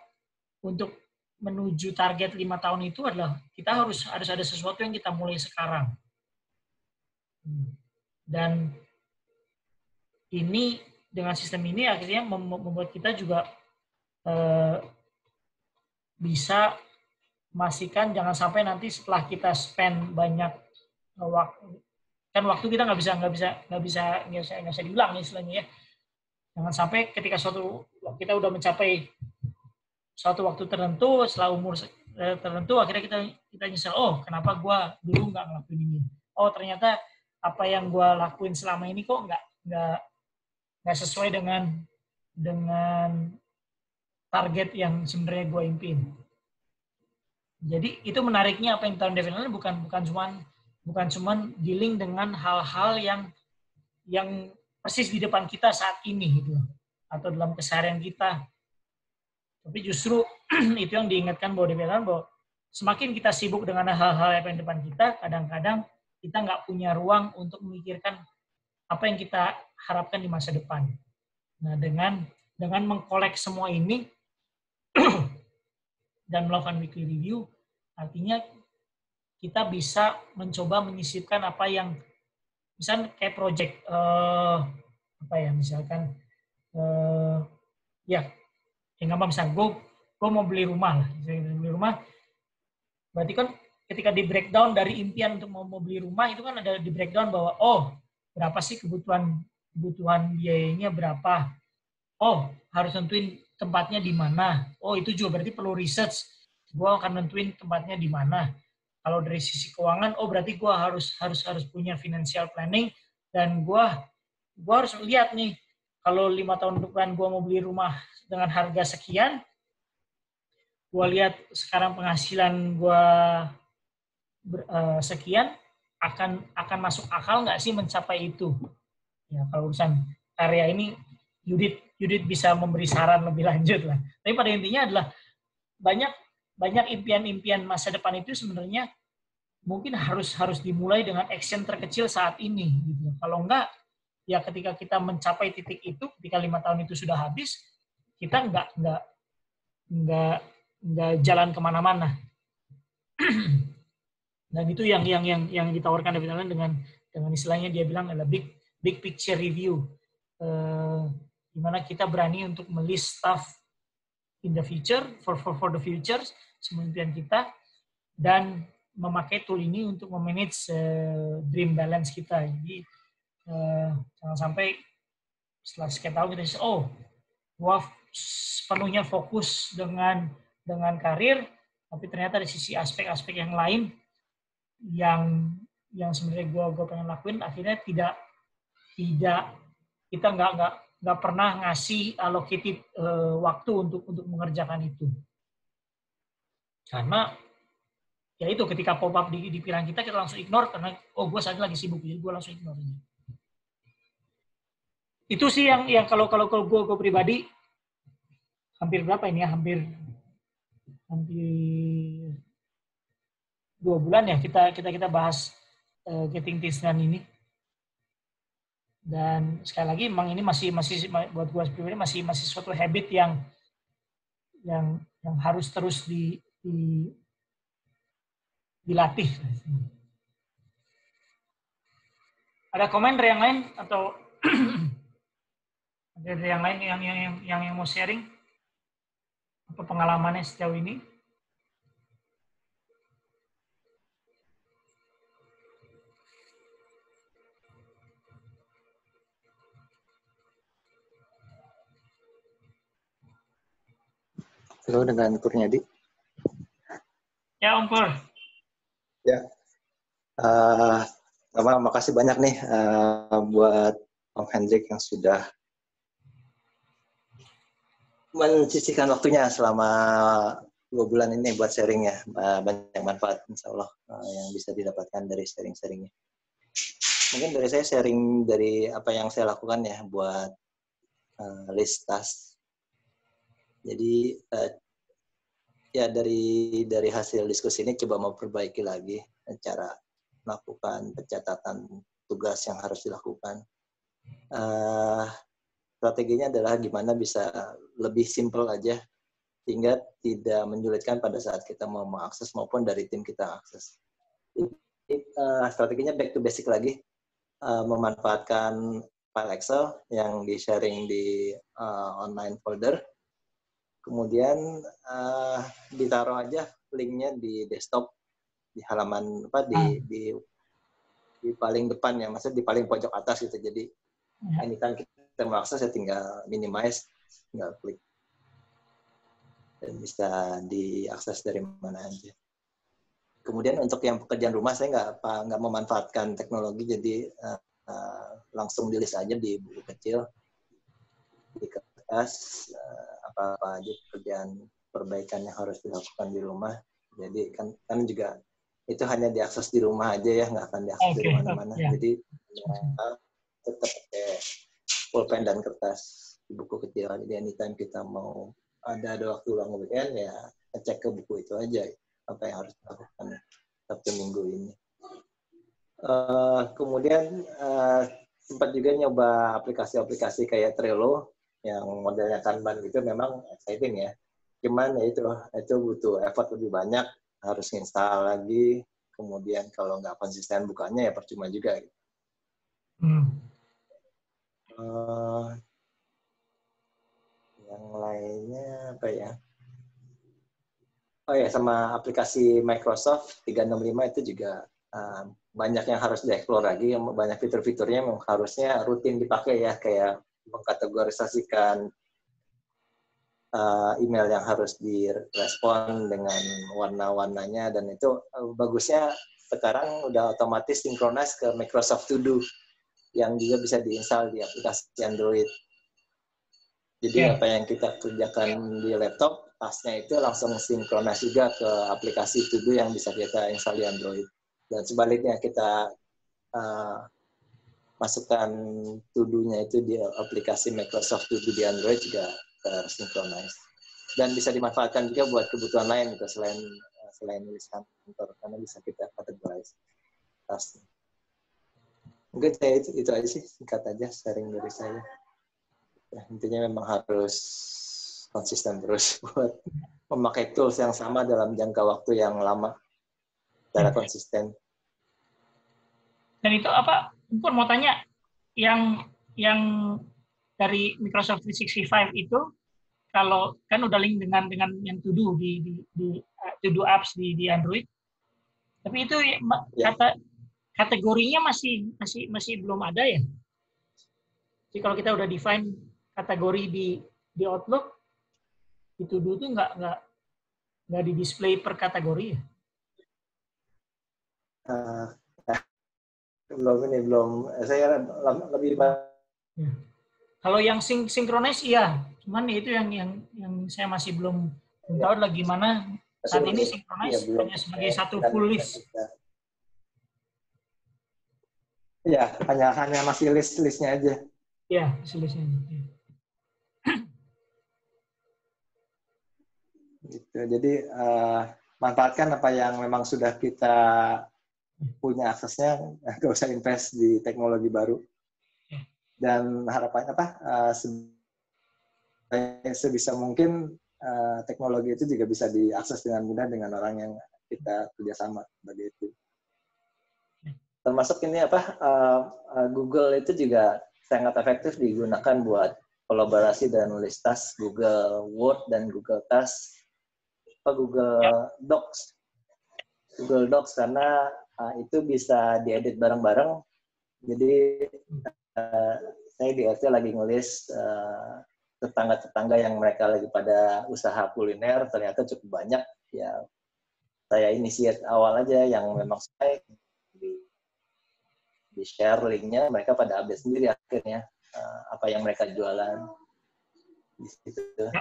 untuk menuju target 5 tahun itu adalah kita harus ada sesuatu yang kita mulai sekarang. Dan ini dengan sistem ini akhirnya membuat kita juga bisa memastikan jangan sampai nanti setelah kita spend banyak waktu kita nggak bisa diulang istilahnya ya. Jangan sampai ketika kita udah mencapai suatu waktu tertentu, setelah umur tertentu, akhirnya kita nyesel, kenapa gue dulu nggak ngelakuin ini? Ternyata apa yang gue lakuin selama ini kok nggak sesuai dengan target yang sebenarnya gue impiin. Jadi itu menariknya apa yang tahun development bukan cuman dealing dengan hal-hal yang persis di depan kita saat ini gitu, atau dalam keseharian kita. Tapi justru itu yang diingatkan bahwa semakin kita sibuk dengan hal-hal yang di depan kita, kadang-kadang kita nggak punya ruang untuk memikirkan apa yang kita harapkan di masa depan. Nah, dengan mengkolek semua ini dan melakukan weekly review, artinya kita bisa mencoba menyisipkan apa yang misalnya kayak project misalkan misalnya gue mau beli rumah lah, berarti kan ketika di breakdown dari impian untuk mau beli rumah itu kan ada di breakdown bahwa oh berapa sih kebutuhan biayanya berapa, oh harus nentuin tempatnya di mana, oh itu juga berarti perlu research, gue akan nentuin tempatnya di mana. Kalau dari sisi keuangan, oh berarti gue harus punya financial planning, dan gue harus lihat nih kalau 5 tahun depan gue mau beli rumah dengan harga sekian, gue lihat sekarang penghasilan gue sekian, akan masuk akal nggak sih mencapai itu. Ya, kalau urusan karya ini Yudit bisa memberi saran lebih lanjut lah. Tapi pada intinya adalah banyak impian-impian masa depan itu sebenarnya mungkin harus dimulai dengan action terkecil saat ini gitu. Kalau enggak, ya ketika kita mencapai titik itu, ketika 5 tahun itu sudah habis, kita nggak jalan kemana-mana. Dan itu yang ditawarkan David Allen dengan istilahnya dia bilang adalah big picture review, di mana kita berani untuk melist stuff in the future for the future, semua impian kita, dan memakai tool ini untuk memanage dream balance kita. Jadi jangan sampai setelah sekian tahun kita gua sepenuhnya fokus dengan karir, tapi ternyata dari sisi aspek-aspek yang lain yang sebenarnya gue pengen lakuin, akhirnya tidak kita nggak pernah ngasih allocated waktu untuk mengerjakan itu, karena ya itu ketika pop up di pikiran kita langsung ignore karena gue saat ini lagi sibuk, jadi gue langsung ignore ini. Itu sih yang kalau gue pribadi hampir berapa ini ya, hampir 2 bulan ya kita bahas Getting Things Done ini. Dan sekali lagi memang ini masih buat gue pribadi masih suatu habit yang harus terus dilatih. Ada komen dari yang lain atau ada dari yang lain yang mau sharing apa pengalamannya sejauh ini? Halo, dengan Kurniadi. Ya, Om Kur. Ya. Makasih banyak nih buat Om Hendrik yang sudah menyisihkan waktunya selama 2 bulan ini buat sharing ya. Banyak manfaat insya Allah yang bisa didapatkan dari sharing-sharingnya. Mungkin dari saya sharing dari apa yang saya lakukan ya buat list task. Jadi ya dari hasil diskusi ini coba mau perbaiki lagi cara melakukan pencatatan tugas yang harus dilakukan. Strateginya adalah gimana bisa lebih simple aja sehingga tidak menyulitkan pada saat kita mau mengakses maupun dari tim kita akses. Strateginya back to basic lagi, memanfaatkan file Excel yang di-sharing di online folder. Kemudian ditaruh aja linknya di desktop di halaman di paling depan ya, maksudnya di paling pojok atas gitu. Jadi ini kan kita mau akses ya tinggal minimize, tinggal klik dan bisa diakses dari mana aja. Kemudian untuk yang pekerjaan rumah saya nggak memanfaatkan teknologi, jadi langsung di list aja di buku kecil di kertas apa aja pekerjaan perbaikan yang harus dilakukan di rumah. Jadi kan juga itu hanya diakses di rumah aja ya, nggak akan diakses di mana-mana. Yeah. Jadi tetap pakai pulpen dan kertas di buku kecil. Jadi anytime kita mau ada waktu luang weekend ya cek ke buku itu aja apa yang harus dilakukan Sabtu Minggu ini. Kemudian sempat juga nyoba aplikasi-aplikasi kayak Trello yang modelnya Kanban gitu, memang exciting ya. Cuman ya itu butuh effort lebih banyak, harus install lagi. Kemudian kalau nggak konsisten bukanya ya percuma juga. Gitu. Yang lainnya apa ya? Oh ya, sama aplikasi Microsoft 365 itu juga banyak yang harus dieksplor lagi, banyak fitur-fiturnya yang harusnya rutin dipakai ya, kayak mengkategorisasikan email yang harus direspon dengan warna-warnanya, dan itu bagusnya sekarang udah otomatis sinkronis ke Microsoft To Do yang juga bisa diinstal di aplikasi Android. Jadi apa yang kita kerjakan di laptop, tasnya itu langsung sinkronis juga ke aplikasi To Do yang bisa kita install di Android. Dan sebaliknya kita masukkan To Do-nya itu di aplikasi Microsoft To Do di Android juga tersinkronis. Dan bisa dimanfaatkan juga buat kebutuhan lain gitu, selain nulis kantor, karena bisa kita categorize tasnya. Mungkin saya itu aja sih, singkat aja sharing dari saya. Ya, intinya memang harus konsisten terus buat memakai tools yang sama dalam jangka waktu yang lama secara konsisten. Dan itu apa? Pun mau tanya, yang dari Microsoft 365 itu, kalau kan udah link dengan yang To Do di To Do apps di Android, tapi itu kategorinya masih belum ada ya. Jadi kalau kita udah define kategori di Outlook, di To Do itu nggak di display per kategori ya? Belum. Saya lebih. Ya. Kalau yang sinkronis iya, cuman itu yang saya masih belum tahu lah gimana saat ini sinkronis hanya sebagai satu full list. Ya, hanya masih listnya aja. Ya, listnya. Gitu. Jadi manfaatkan apa yang memang sudah kita punya aksesnya, nggak usah invest di teknologi baru. Dan harapannya sebisa mungkin teknologi itu juga bisa diakses dengan mudah dengan orang yang kita kerjasama sebagai itu. Termasuk ini Google itu juga sangat efektif digunakan buat kolaborasi dan nulis tas, Google Word dan Google Task, Google Docs. Google Docs karena itu bisa diedit bareng-bareng. Jadi saya di RT lagi nulis tetangga-tetangga yang mereka lagi pada usaha kuliner, ternyata cukup banyak. Ya, saya inisiat awal aja yang memang saya di share linknya, mereka pada update sendiri akhirnya apa yang mereka jualan di situ.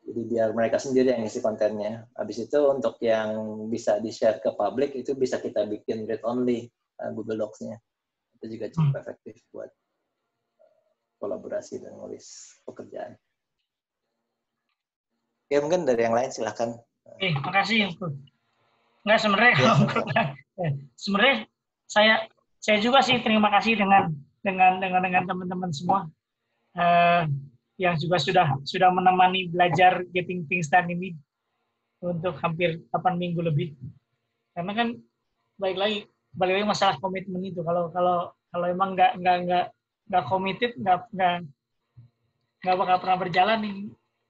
Jadi biar mereka sendiri yang isi kontennya. Habis itu untuk yang bisa di-share ke publik itu bisa kita bikin read only Google Docs-nya. Itu juga cukup efektif buat kolaborasi dan nulis pekerjaan. Ya mungkin dari yang lain silakan. Makasih. Nggak sebenarnya sebenarnya saya juga sih terima kasih dengan teman-teman semua yang juga sudah menemani belajar Getting Things Done ini untuk hampir 8 minggu lebih. Karena kan balik lagi masalah komitmen itu. Kalau emang nggak committed, nggak bakal pernah berjalan.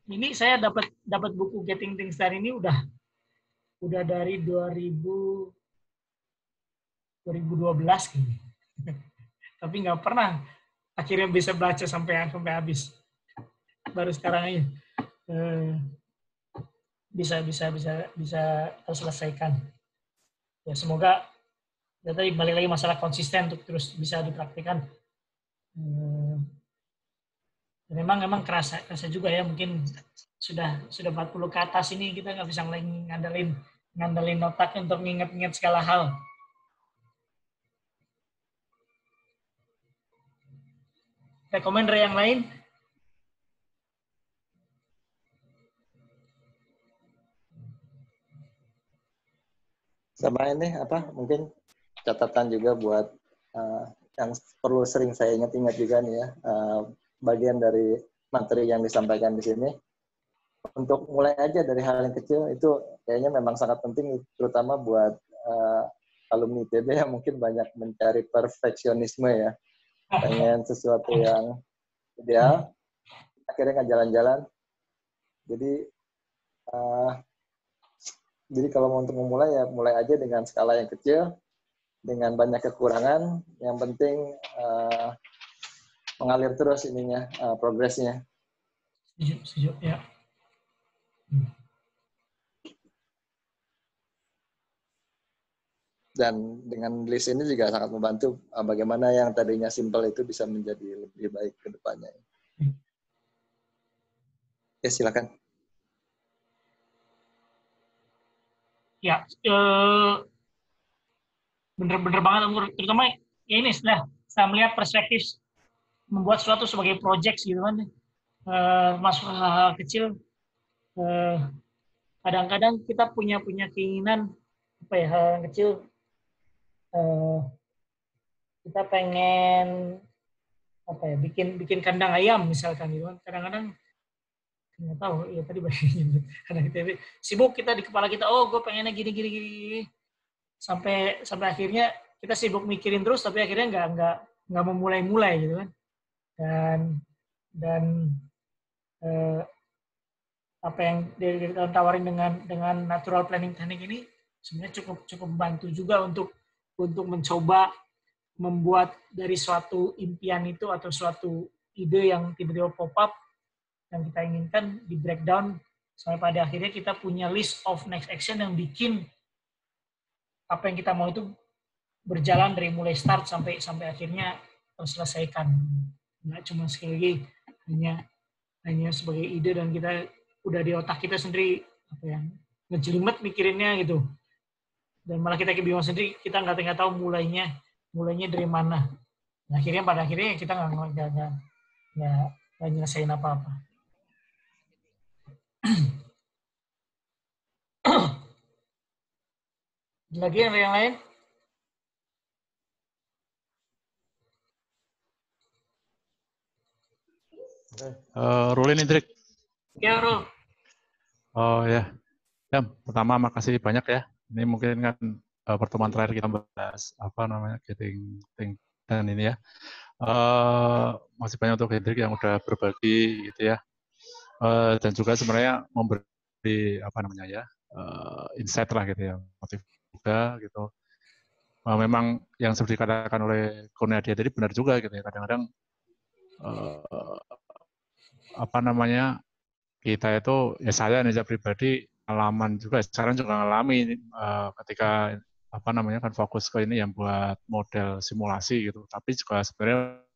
Ini saya dapat buku Getting Things Done ini udah dari 2012 kayaknya. Tapi nggak pernah akhirnya bisa baca sampai habis. Baru sekarang aja bisa terselesaikan. Ya semoga tadi balik lagi masalah konsisten untuk terus bisa dipraktikkan. Memang kerasa juga ya, mungkin sudah 40 ke atas ini kita nggak bisa lagi ngandelin otak untuk nginget segala hal. Rekomen dari yang lain? Sama ini mungkin catatan juga buat yang perlu sering saya ingat-ingat juga nih ya, bagian dari materi yang disampaikan di sini. Untuk mulai aja dari hal yang kecil itu kayaknya memang sangat penting, terutama buat alumni ITB yang mungkin banyak mencari perfeksionisme ya, pengen sesuatu yang ideal, akhirnya nggak jalan-jalan. Jadi Jadi kalau mau untuk memulai ya mulai aja dengan skala yang kecil, dengan banyak kekurangan. Yang penting mengalir terus ininya, progresnya. Setuju, ya. Dan dengan list ini juga sangat membantu bagaimana yang tadinya simple itu bisa menjadi lebih baik ke depannya. Ya, silakan. Ya, bener-bener banget, terutama ya ini saya melihat perspektif membuat sesuatu sebagai project gitu kan, masuk hal-hal kecil. Kadang-kadang kita punya keinginan apa ya, hal yang kecil, kita pengen apa ya, bikin kandang ayam misalkan gitu kan. Kadang-kadang nggak tahu ya, tadi banyak karena kita sibuk, kita di kepala kita, oh gue pengennya gini, sampai akhirnya kita sibuk mikirin terus, tapi akhirnya nggak memulai gitu kan. Dan apa yang kita tawarin dengan natural planning teknik ini sebenarnya cukup membantu juga untuk mencoba membuat dari suatu impian itu atau suatu ide yang tiba-tiba pop up yang kita inginkan di breakdown sampai pada akhirnya kita punya list of next action yang bikin apa yang kita mau itu berjalan dari mulai start sampai akhirnya terselesaikan. Nggak cuma sekali lagi hanya sebagai ide dan kita udah di otak kita sendiri apa ya, ngejelimet mikirinnya gitu, dan malah kita bingung sendiri, kita nggak tahu mulainya dari mana. Nah, pada akhirnya kita nggak nyelesain apa-apa. Lagi ada yang lain? Rulin Indrik. Ya, Rul. Oh ya. Ya, pertama makasih banyak ya. Ini mungkin kan pertemuan terakhir kita bahas apa namanya getting thing dan ini ya. Masih banyak untuk Hendrik yang udah berbagi gitu ya. Dan juga sebenarnya memberi apa namanya ya, insight lah gitu ya, motif juga gitu. Memang yang seperti dikatakan oleh Kurnia tadi benar juga gitu ya. Kadang-kadang apa namanya, kita itu ya, saya pribadi pengalaman juga, sekarang juga ngalami ketika apa namanya kan fokus ke ini yang buat model simulasi gitu, tapi juga sebenarnya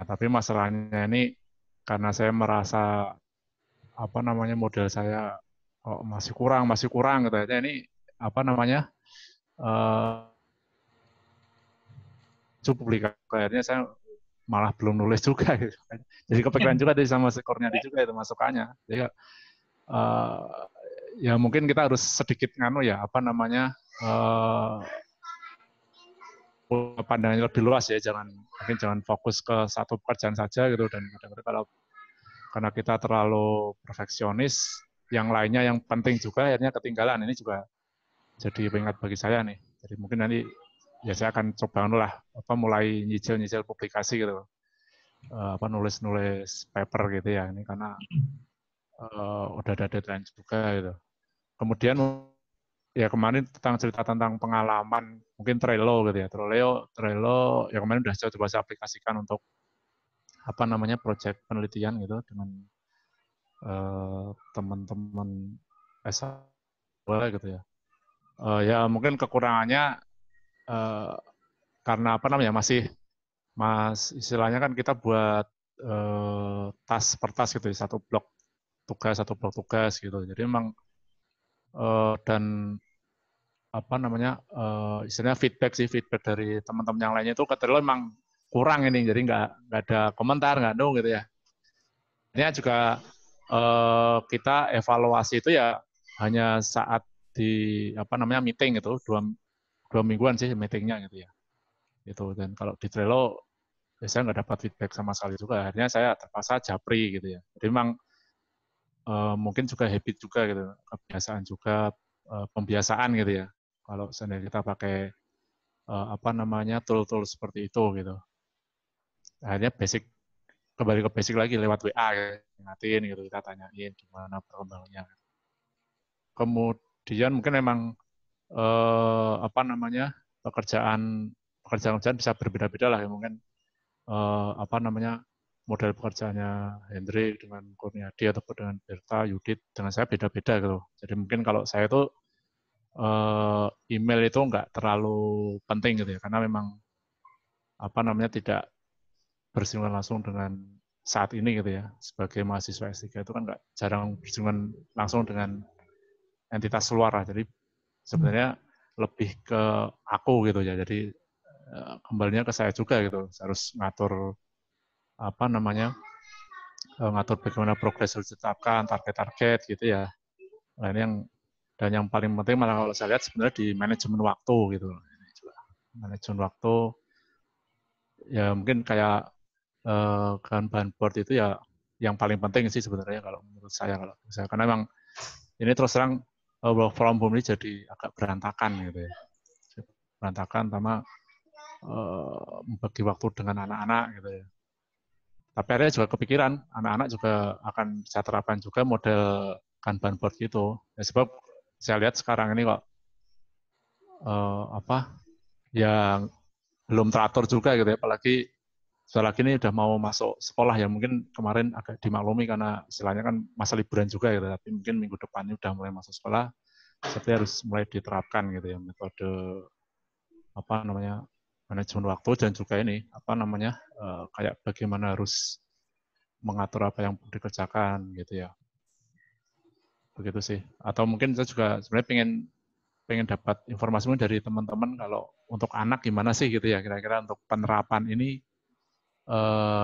tapi masalahnya ini karena saya merasa apa namanya model saya masih kurang gitu ya, ini apa namanya publikasi akhirnya saya malah belum nulis juga gitu. Jadi kepikiran juga dari sama Kurnia juga itu masukannya. Jadi ya mungkin kita harus sedikit nganu ya, apa namanya, pandangannya lebih luas ya, mungkin jangan fokus ke satu pekerjaan saja gitu, dan kadang-kadang karena kita terlalu perfeksionis, yang lainnya yang penting juga akhirnya ketinggalan. Ini juga jadi pengingat bagi saya nih. Jadi mungkin nanti ya saya akan coba mulai nyicil publikasi gitu, nulis paper gitu ya, ini karena udah ada deadline juga gitu. Kemudian ya kemarin cerita tentang pengalaman mungkin Trello gitu ya. Trello ya kemarin udah coba saya aplikasikan untuk apa namanya proyek penelitian gitu dengan teman-teman S2 gitu ya. Ya mungkin kekurangannya karena apa namanya istilahnya kan kita buat tas per tas gitu ya, satu blok tugas gitu. Jadi memang dan apa namanya istilahnya feedback dari teman-teman yang lainnya itu keterlaluan memang kurang ini, jadi nggak ada komentar, nggak gitu ya. Ini juga kita evaluasi itu ya hanya saat di apa namanya meeting itu dua mingguan sih meetingnya gitu ya. Itu, dan kalau di Trello saya nggak dapat feedback sama sekali juga, akhirnya saya terpaksa japri gitu ya. Jadi memang mungkin juga habit juga gitu, kebiasaan juga, pembiasaan gitu ya. Kalau seandainya kita pakai apa namanya tool-tool seperti itu gitu, akhirnya basic kembali ke basic lagi lewat WA, ingatin gitu, kita tanyain gimana perkembangannya. Kemudian mungkin memang apa namanya pekerjaan bisa berbeda-beda lah ya, mungkin apa namanya model pekerjaannya Hendrik dengan Kurniadi ataupun dengan Berta, Yudit dengan saya beda-beda gitu. Jadi mungkin kalau saya tuh email itu nggak terlalu penting gitu ya, karena memang apa namanya tidak bersinggungan langsung dengan saat ini gitu ya. Sebagai mahasiswa S3 itu kan nggak jarang bersinggungan langsung dengan entitas luar lah. Jadi sebenarnya lebih ke aku gitu ya. Jadi kembalinya ke saya juga gitu. Harus ngatur apa namanya ngatur bagaimana progres harus ditetapkan, target-target gitu ya. Nah ini yang paling penting malah kalau saya lihat sebenarnya di manajemen waktu gitu. Manajemen waktu ya mungkin kayak Kanban board itu ya yang paling penting sih sebenarnya kalau menurut saya karena memang ini terus terang work from home ini jadi agak berantakan gitu ya. Berantakan sama membagi waktu dengan anak-anak gitu ya. Tapi akhirnya juga kepikiran, anak-anak juga akan saya terapkan juga model Kanban board gitu. Ya, sebab saya lihat sekarang ini kok yang belum teratur juga gitu ya, apalagi ini udah mau masuk sekolah ya, mungkin kemarin agak dimaklumi karena istilahnya kan masa liburan juga gitu, tapi mungkin minggu depan ini udah mulai masuk sekolah, jadi harus mulai diterapkan gitu ya metode apa namanya manajemen waktu dan juga ini apa namanya kayak bagaimana harus mengatur apa yang dikerjakan gitu ya, begitu sih. Atau mungkin saya juga sebenarnya pengen dapat informasi dari teman-teman kalau untuk anak gimana sih gitu ya, kira-kira untuk penerapan ini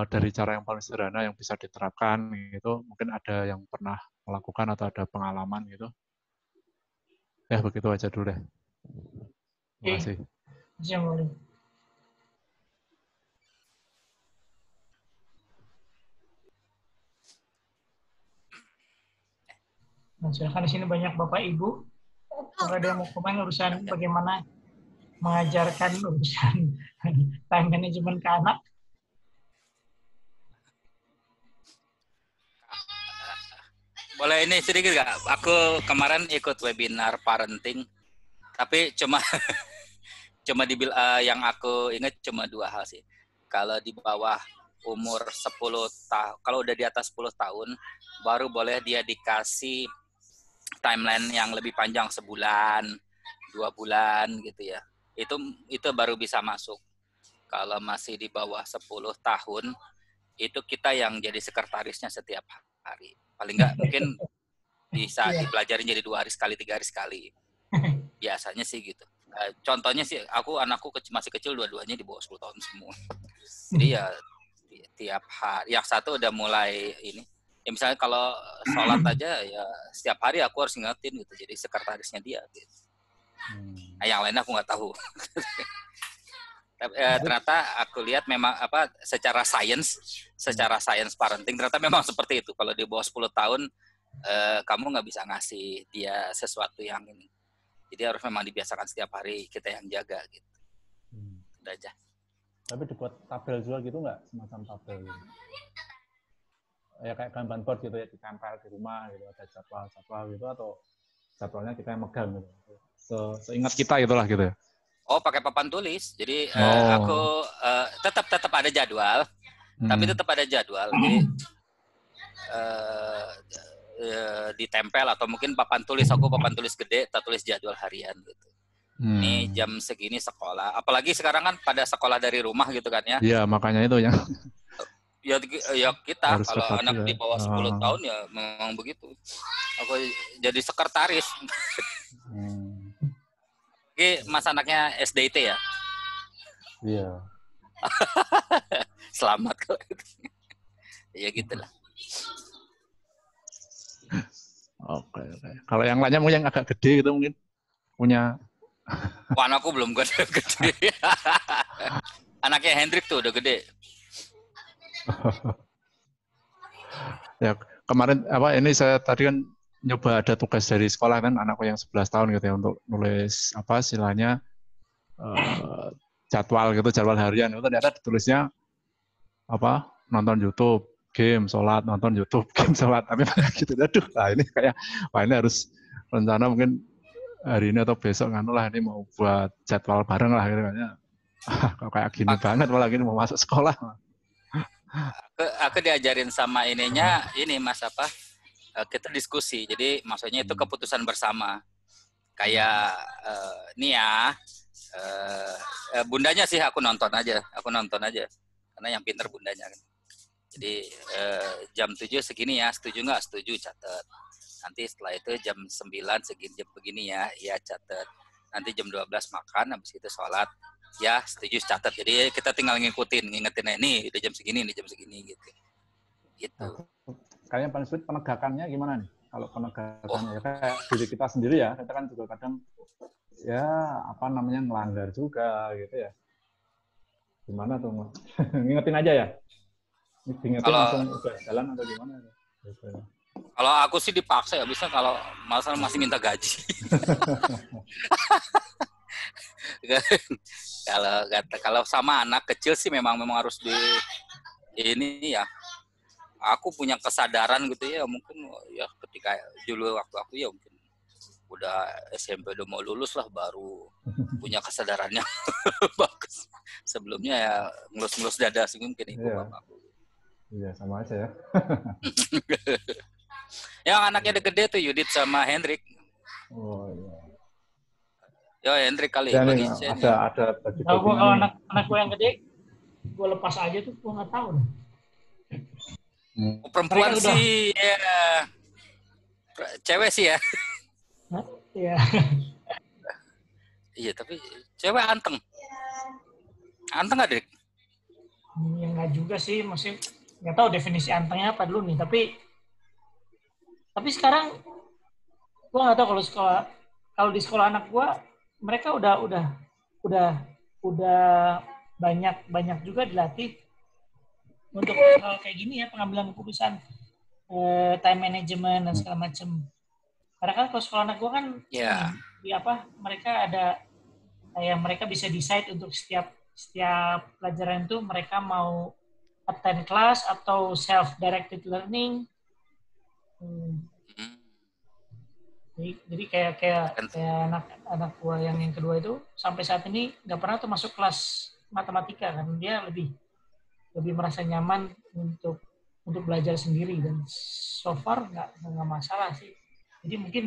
dari cara yang paling sederhana yang bisa diterapkan gitu, mungkin ada yang pernah melakukan atau ada pengalaman gitu. Ya begitu aja dulu deh. Terima kasih. Nah, silakan di sini banyak Bapak Ibu. Kalau ada yang mau komen urusan bagaimana mengajarkan urusan time management ke anak. Boleh ini sedikit nggak? Aku kemarin ikut webinar parenting, tapi cuma yang aku ingat cuma 2 hal sih. Kalau di bawah umur 10 tahun, kalau udah di atas 10 tahun, baru boleh dia dikasih timeline yang lebih panjang, sebulan, 2 bulan gitu ya. Itu baru bisa masuk. Kalau masih di bawah 10 tahun, itu kita yang jadi sekretarisnya setiap hari. Paling nggak mungkin bisa dipelajarin jadi 2 hari sekali, 3 hari sekali. Biasanya sih gitu. Contohnya sih, anakku masih kecil, dua-duanya di bawah 10 tahun semua. Jadi ya tiap hari, yang satu udah mulai ini. Ya misalnya kalau sholat aja ya setiap hari aku harus ingetin gitu. Jadi sekretarisnya dia. Gitu. Nah, yang lainnya aku nggak tahu. Ternyata aku lihat memang secara sains parenting ternyata memang seperti itu. Kalau di bawah 10 tahun kamu nggak bisa ngasih dia sesuatu yang ini. Jadi harus memang dibiasakan setiap hari kita yang jaga gitu. Udah aja. Tapi dibuat tabel juga gitu nggak? Semacam tabel gitu. Ya kayak Kanban board gitu ya, ditempel di rumah gitu, ada jadwal gitu, atau jadwalnya kita yang megang gitu. Seingat kita itulah gitu ya. Oh, pakai papan tulis. Jadi aku tetap ada jadwal, tapi tetap ada jadwal. Jadi ditempel atau mungkin papan tulis gede, kita tulis jadwal harian gitu. Ini jam segini sekolah. Apalagi sekarang kan pada sekolah dari rumah gitu kan ya. Iya, makanya itu yang ya kita harus kalau anak di bawah 10 tahun ya memang begitu. Aku jadi sekretaris. Ini mas anaknya SDIT ya? Iya. Selamat kok. Ya gitulah. Oke. Kalau yang lainnya mungkin yang agak gede gitu mungkin punya. Wah, anakku belum gede. Anaknya Hendrik tuh udah gede. Ya kemarin ini saya tadi kan nyoba ada tugas dari sekolah kan, anakku yang 11 tahun gitu ya, untuk nulis istilahnya jadwal harian itu, ternyata ditulisnya nonton YouTube, game, sholat, nonton YouTube, game, sholat. Tapi gitu, aduh, nah ini kayak, wah ini harus rencana mungkin hari ini atau besok nganu lah, ini mau buat jadwal bareng lah gitu kayaknya. Kok kayak gini banget, malah gini mau masuk sekolah. Aku diajarin sama ininya, ini Mas apa? Kita diskusi. Jadi maksudnya itu keputusan bersama. Kayak nih ya, bundanya sih aku nonton aja. Karena yang pinter bundanya kan. Jadi jam 7 segini ya, setuju nggak? Setuju, catat. Nanti setelah itu jam 9 segini, jam begini ya, catat. Nanti jam 12 makan, habis itu sholat. Ya, setuju, catat. Jadi kita tinggal ngingetin ini udah jam segini gitu. Gitu. Kayaknya paling sulit penegakannya gimana nih? Kalau penegakannya ya kayak diri kita sendiri ya, kita kan juga kadang ya apa namanya ngelanggar juga gitu ya. Gimana tuh? Ngingetin aja ya? Ngingetin langsung udah jalan atau gimana? Gitu. Kalau aku sih dipaksa ya, bisa kalau masalah masih minta gaji. Kalau sama anak kecil sih memang harus ini ya. Aku punya kesadaran gitu ya, mungkin ya ketika dulu waktu aku ya mungkin udah SMP udah mau lulus lah baru punya kesadarannya bagus. Sebelumnya ya ngelus-ngelus dada sih mungkin ibu bapakku. Iya, sama aja ya. Yang anaknya udah gede tuh Yudit sama Hendrik. Oh iya. Yo Hendrik kali ya, bagi ada bagi. Nah, gue kalau anak gue yang gede, gue lepas aja tuh, gue nggak tahu. Perempuan sih, ya. Cewek sih ya. Iya. Iya, tapi cewek anteng. Anteng nggak, Dik? Ya nggak juga sih, maksudnya nggak tahu definisi antengnya apa dulu nih. Tapi sekarang gue nggak tahu kalau di sekolah anak gue, mereka udah banyak juga dilatih untuk hal kayak gini ya, pengambilan keputusan, time management dan segala macam. Karena kan kalau sekolah anak gue kan mereka ada kayak mereka bisa decide untuk setiap pelajaran itu mereka mau attend class atau self-directed learning. Jadi kayak anak gue yang kedua itu sampai saat ini nggak pernah tuh masuk kelas matematika kan, dia lebih merasa nyaman untuk belajar sendiri dan so far nggak masalah sih. Jadi mungkin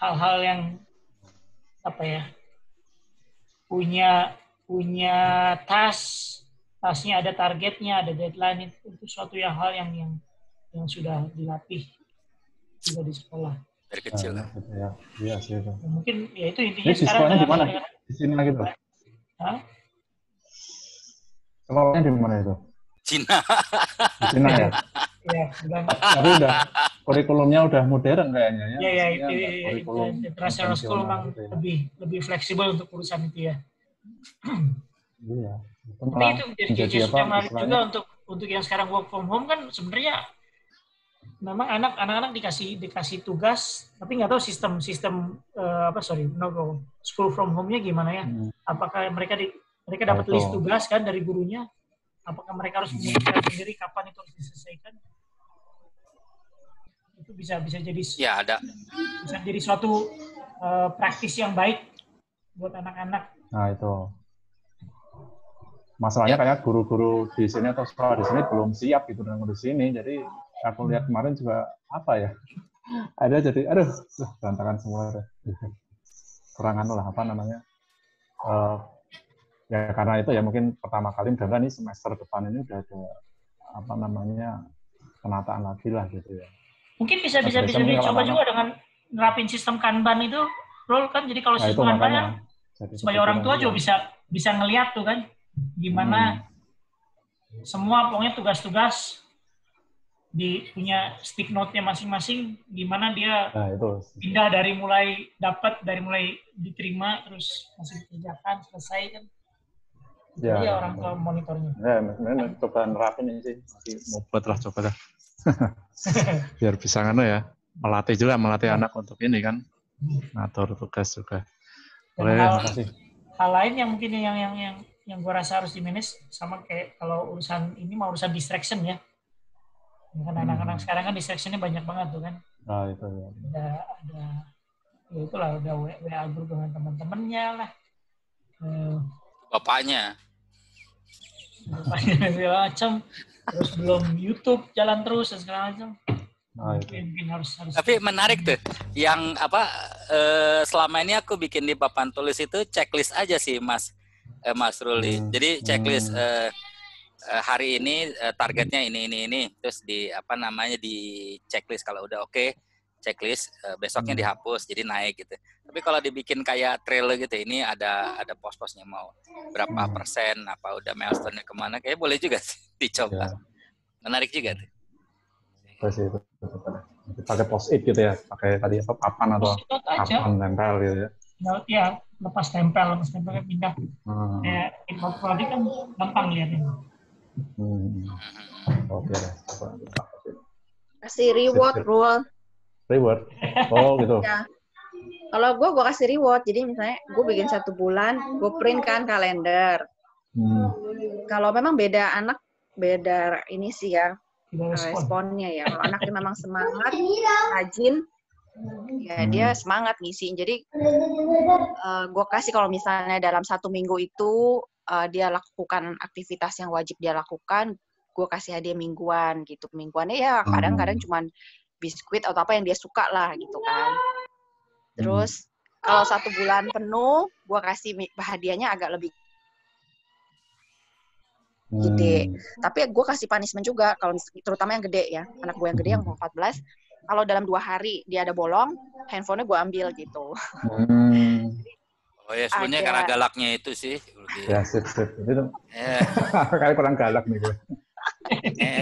hal-hal yang apa ya, punya tasnya ada targetnya, ada deadline, itu suatu hal yang sudah dilatih juga di sekolah dari kecil. Ya, iya sih itu. Mungkin ya itu intinya. Ini sekarang di mana? Di sini lagi tuh. Hah? Sekolahnya di mana itu? Cina. Di Cina ya? Iya, tapi udah kurikulumnya udah modern kayaknya ya. Iya, itu international school memang gitu ya. lebih fleksibel untuk urusan itu ya. Iya. Tapi itu menjadi sesuatu yang menarik juga untuk yang sekarang work from home kan sebenarnya memang anak-anak dikasih tugas, tapi nggak tahu sistem school from home-nya gimana ya? Apakah mereka dapat list tugas kan dari gurunya? Apakah mereka harus memutuskan sendiri kapan itu harus diselesaikan? Itu bisa jadi ada. Bisa jadi suatu praktis yang baik buat anak-anak. Nah itu masalahnya kayak guru-guru di sini atau sekolah di sini belum siap gitu dengan ngurus ini. Jadi aku lihat kemarin juga apa ya, ada jadi berantakan semua deh. Kurang lah apa namanya. Ya karena itu ya mungkin pertama kali dan ini semester depan ini udah ada apa namanya penataan lagi lah gitu ya. Mungkin bisa dicoba juga dengan nerapin sistem Kanban itu, Rol, kan jadi kalau sistem Kanban kan sebagai orang tua juga bisa ngelihat tuh kan gimana semua pokoknya tugas-tugas punya stick note-nya masing-masing, gimana dia pindah dari mulai diterima terus masih dikerjakan selesai kan. Jadi orang tua monitornya. Ya, coba nerapin ini sih, masih mau buat lah coba dah. Biar bisa melatih anak untuk ini kan, ngatur tugas juga. Boleh, makasih. Hal lain yang mungkin yang yang gue rasa harus di-manage sama kayak kalau urusan ini mau urusan distraction ya. Karena anak-anak sekarang kan distractionnya banyak banget tuh kan. Nah, itu ya. Ada ya itulah, udah WA grup dengan teman-temannya lah. Bapaknya. Segala macam. Terus belum YouTube jalan terus dan segala macam. Nah, itu. Mungkin harus. Tapi menarik tuh. Yang selama ini aku bikin di papan tulis itu checklist aja sih Mas Ruli. Jadi checklist hari ini targetnya ini. Terus di di checklist kalau udah oke, checklist besoknya dihapus jadi naik gitu. Tapi kalau dibikin kayak trailer gitu, ini ada pos-posnya mau berapa persen, apa udah milestone-nya kemana, kayak boleh juga sih dicoba. Ya. Menarik juga tuh. Terus itu pakai post-it gitu ya, pakai tadi apa papan atau papan tempel gitu ya. Ya, lepas tempel kan pindah. Kayak infografik kan gampang lihatnya. Oke deh. Kasih reward, Rul. Reward? Oh gitu. Ya. Kalau gue kasih reward. Jadi misalnya gue bikin 1 bulan, gue print kan kalender. Kalau memang beda anak, beda ini sih ya, responnya ya. Kalau anaknya memang semangat, rajin, ya dia semangat ngisi. Jadi gue kasih kalau misalnya dalam 1 minggu itu dia lakukan aktivitas yang wajib dia lakukan, gue kasih hadiah mingguan gitu. Mingguannya ya kadang-kadang cuman biskuit atau apa yang dia suka lah gitu kan. Terus kalau 1 bulan penuh, gue kasih hadiahnya agak lebih gede. Tapi gue kasih punishment juga, kalau terutama yang gede ya. Anak gue yang gede yang mau 14, kalau dalam 2 hari dia ada bolong, handphonenya gue ambil gitu. Oh ya, sebenarnya karena galaknya itu sih. Ya, sip. Itu kayak kurang galak nih gue.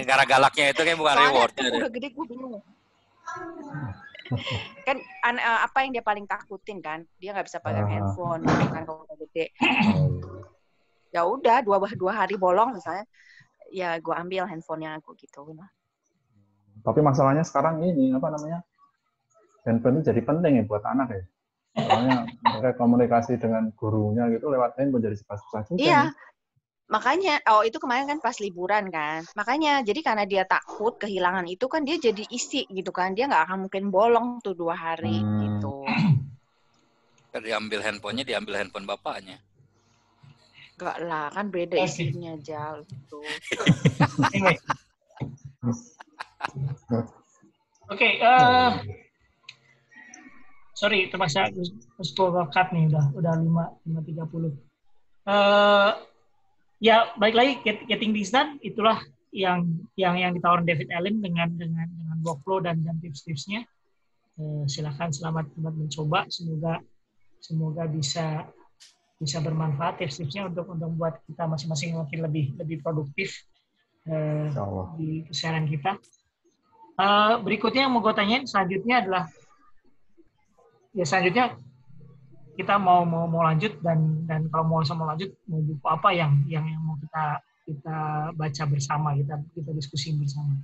Karena galaknya itu kan bukan rewardnya. Udah gede gue bingung. Kan apa yang dia paling takutin kan? Dia nggak bisa pegang handphone kan kalau udah gede. Ya udah 2 hari bolong misalnya, ya gue ambil handphonenya aku gitu. Tapi masalahnya sekarang ini apa namanya, handphone itu jadi penting ya buat anak ya. Soalnya mereka komunikasi dengan gurunya gitu lewat handphone jadi susah juga. Iya. Makanya, itu kemarin kan pas liburan kan. Makanya, jadi karena dia takut kehilangan itu kan dia jadi isi gitu kan. Dia nggak akan mungkin bolong tuh 2 hari gitu. Diambil handphonenya, diambil handphone bapaknya. Enggak lah, kan beda isinya Jal gitu. Oke, sorry terpaksa gue cut nih, udah 5:30. Ya, balik lagi getting this done, itulah yang ditawarin David Allen dengan workflow dan tips-tipsnya. Silakan selamat mencoba, semoga bisa bermanfaat tips-tipsnya untuk membuat kita masing-masing makin lebih produktif di keseharian kita. Berikutnya yang mau gue tanyain selanjutnya adalah kita mau lanjut dan kalau mau lanjut mau buku apa yang mau kita baca bersama, kita diskusi bersama.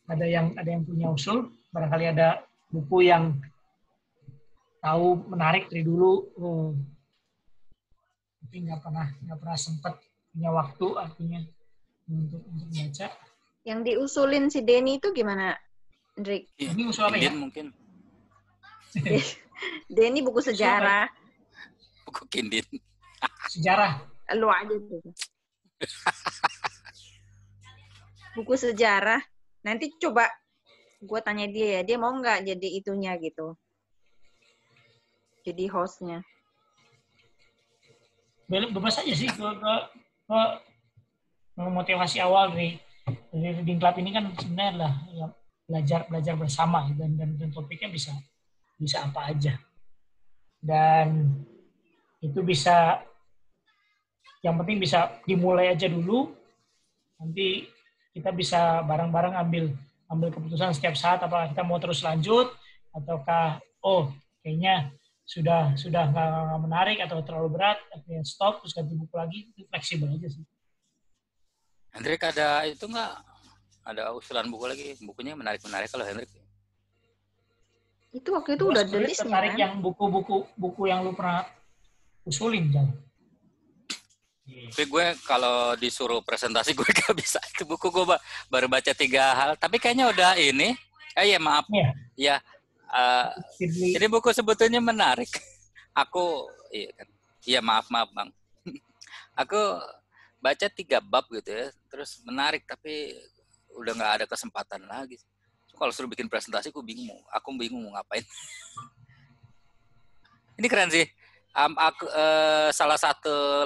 Ada yang punya usul, barangkali ada buku yang tahu menarik dari dulu, tapi nggak pernah sempat punya waktu artinya untuk baca. Yang diusulin si Denny itu gimana, Hendrik? Ini usul apa ya? Mungkin. Denny buku sejarah. Buku Kindin. Sejarah. Lu aja tuh. Buku sejarah. Nanti coba gue tanya dia ya, dia mau nggak jadi itunya gitu. Jadi hostnya. Bebas aja sih ke motivasi awal dari reading club ini kan sebenarnya adalah ya, belajar bersama dan topiknya bisa apa aja. Dan itu bisa, yang penting bisa dimulai aja dulu. Nanti kita bisa bareng-bareng ambil keputusan setiap saat apakah kita mau terus lanjut ataukah kayaknya sudah nggak menarik atau terlalu berat, akhirnya stop terus ganti buku lagi. Itu fleksibel aja sih. Hendrik ada itu nggak? Ada usulan buku lagi? Bukunya menarik kalau Hendrik. Itu waktu itu udah ada listnya tertarik kan? yang buku yang lu pernah usulin jangan. Tapi gue kalau disuruh presentasi gue gak bisa. Itu buku gue baru baca 3 hal. Tapi kayaknya udah ini. Iya maaf. Ya. Ini buku sebetulnya menarik. Aku, iya maaf Bang. Aku baca 3 bab gitu ya. Terus menarik tapi udah gak ada kesempatan lagi. Kalau suruh bikin presentasi aku bingung mau ngapain. Ini keren sih. Aku salah satu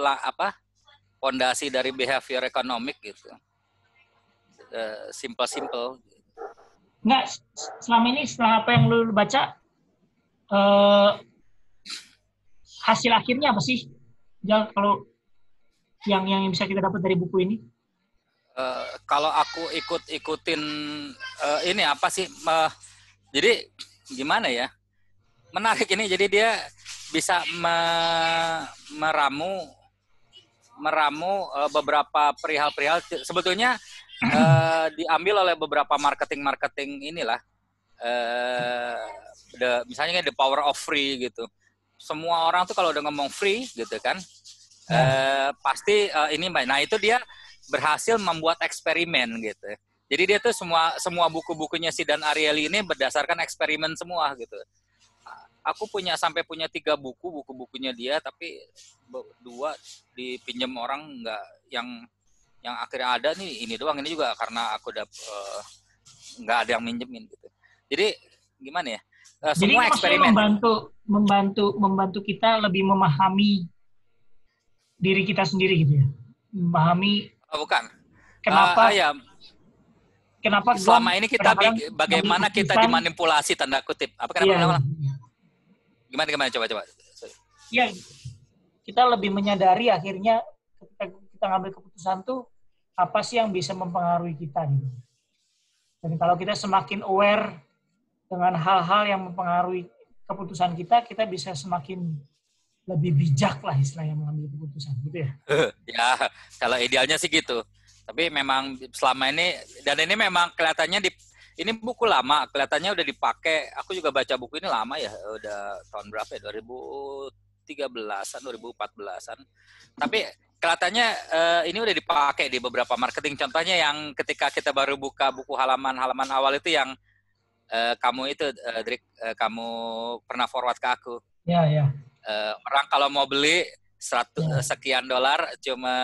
fondasi dari behavior economic gitu. Simple. Enggak, selama ini setelah apa yang lu baca, hasil akhirnya apa sih? Jangan kalau yang bisa kita dapat dari buku ini? Kalau aku ikutin ini apa sih? Jadi gimana ya? Menarik ini. Jadi dia bisa meramu beberapa perihal-perihal. Sebetulnya diambil oleh beberapa marketing inilah. Misalnya the power of free gitu. Semua orang tuh kalau udah ngomong free gitu kan, pasti ini. Nah itu dia berhasil membuat eksperimen gitu. Jadi dia tuh semua buku-bukunya si Dan Ariely ini berdasarkan eksperimen semua gitu. Aku sampai punya 3 buku-bukunya dia, tapi 2 dipinjam orang nggak, yang akhirnya ada nih ini doang. Ini juga karena aku udah nggak ada yang minjemin gitu. Jadi gimana ya? Semua eksperimen. Membantu kita lebih memahami diri kita sendiri gitu ya. Memahami. Bukan. Kenapa? Kenapa selama ini kita bagaimana kita dimanipulasi tanda kutip? Kenapa? Gimana coba. Iya, kita lebih menyadari akhirnya ketika kita ngambil keputusan tuh apa sih yang bisa mempengaruhi kita gitu. Dan kalau kita semakin aware dengan hal-hal yang mempengaruhi keputusan kita bisa semakin lebih bijak lah istilahnya mengambil keputusan gitu ya. Ya, kalau idealnya sih gitu. Tapi memang selama ini, dan ini memang kelihatannya ini buku lama, kelihatannya udah dipakai. Aku juga baca buku ini lama ya, udah tahun berapa ya, 2013-an, 2014-an. Tapi kelihatannya ini udah dipakai di beberapa marketing. Contohnya yang ketika kita baru buka buku halaman awal itu yang kamu itu, Drik, kamu pernah forward ke aku. Ya. Orang kalau mau beli sekian $100 cuma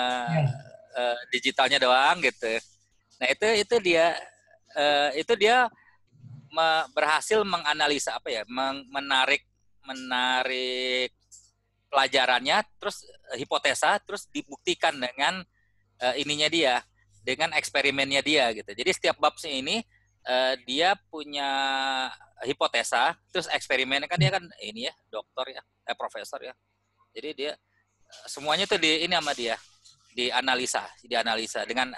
digitalnya doang gitu. Nah itu dia berhasil menganalisa menarik pelajarannya, terus hipotesa, terus dibuktikan dengan ininya dia, dengan eksperimennya dia gitu. Jadi setiap bab ini dia punya hipotesa, terus eksperimennya kan dia kan ini ya, dokter ya, profesor ya. Jadi dia semuanya tuh sama dia dianalisa dengan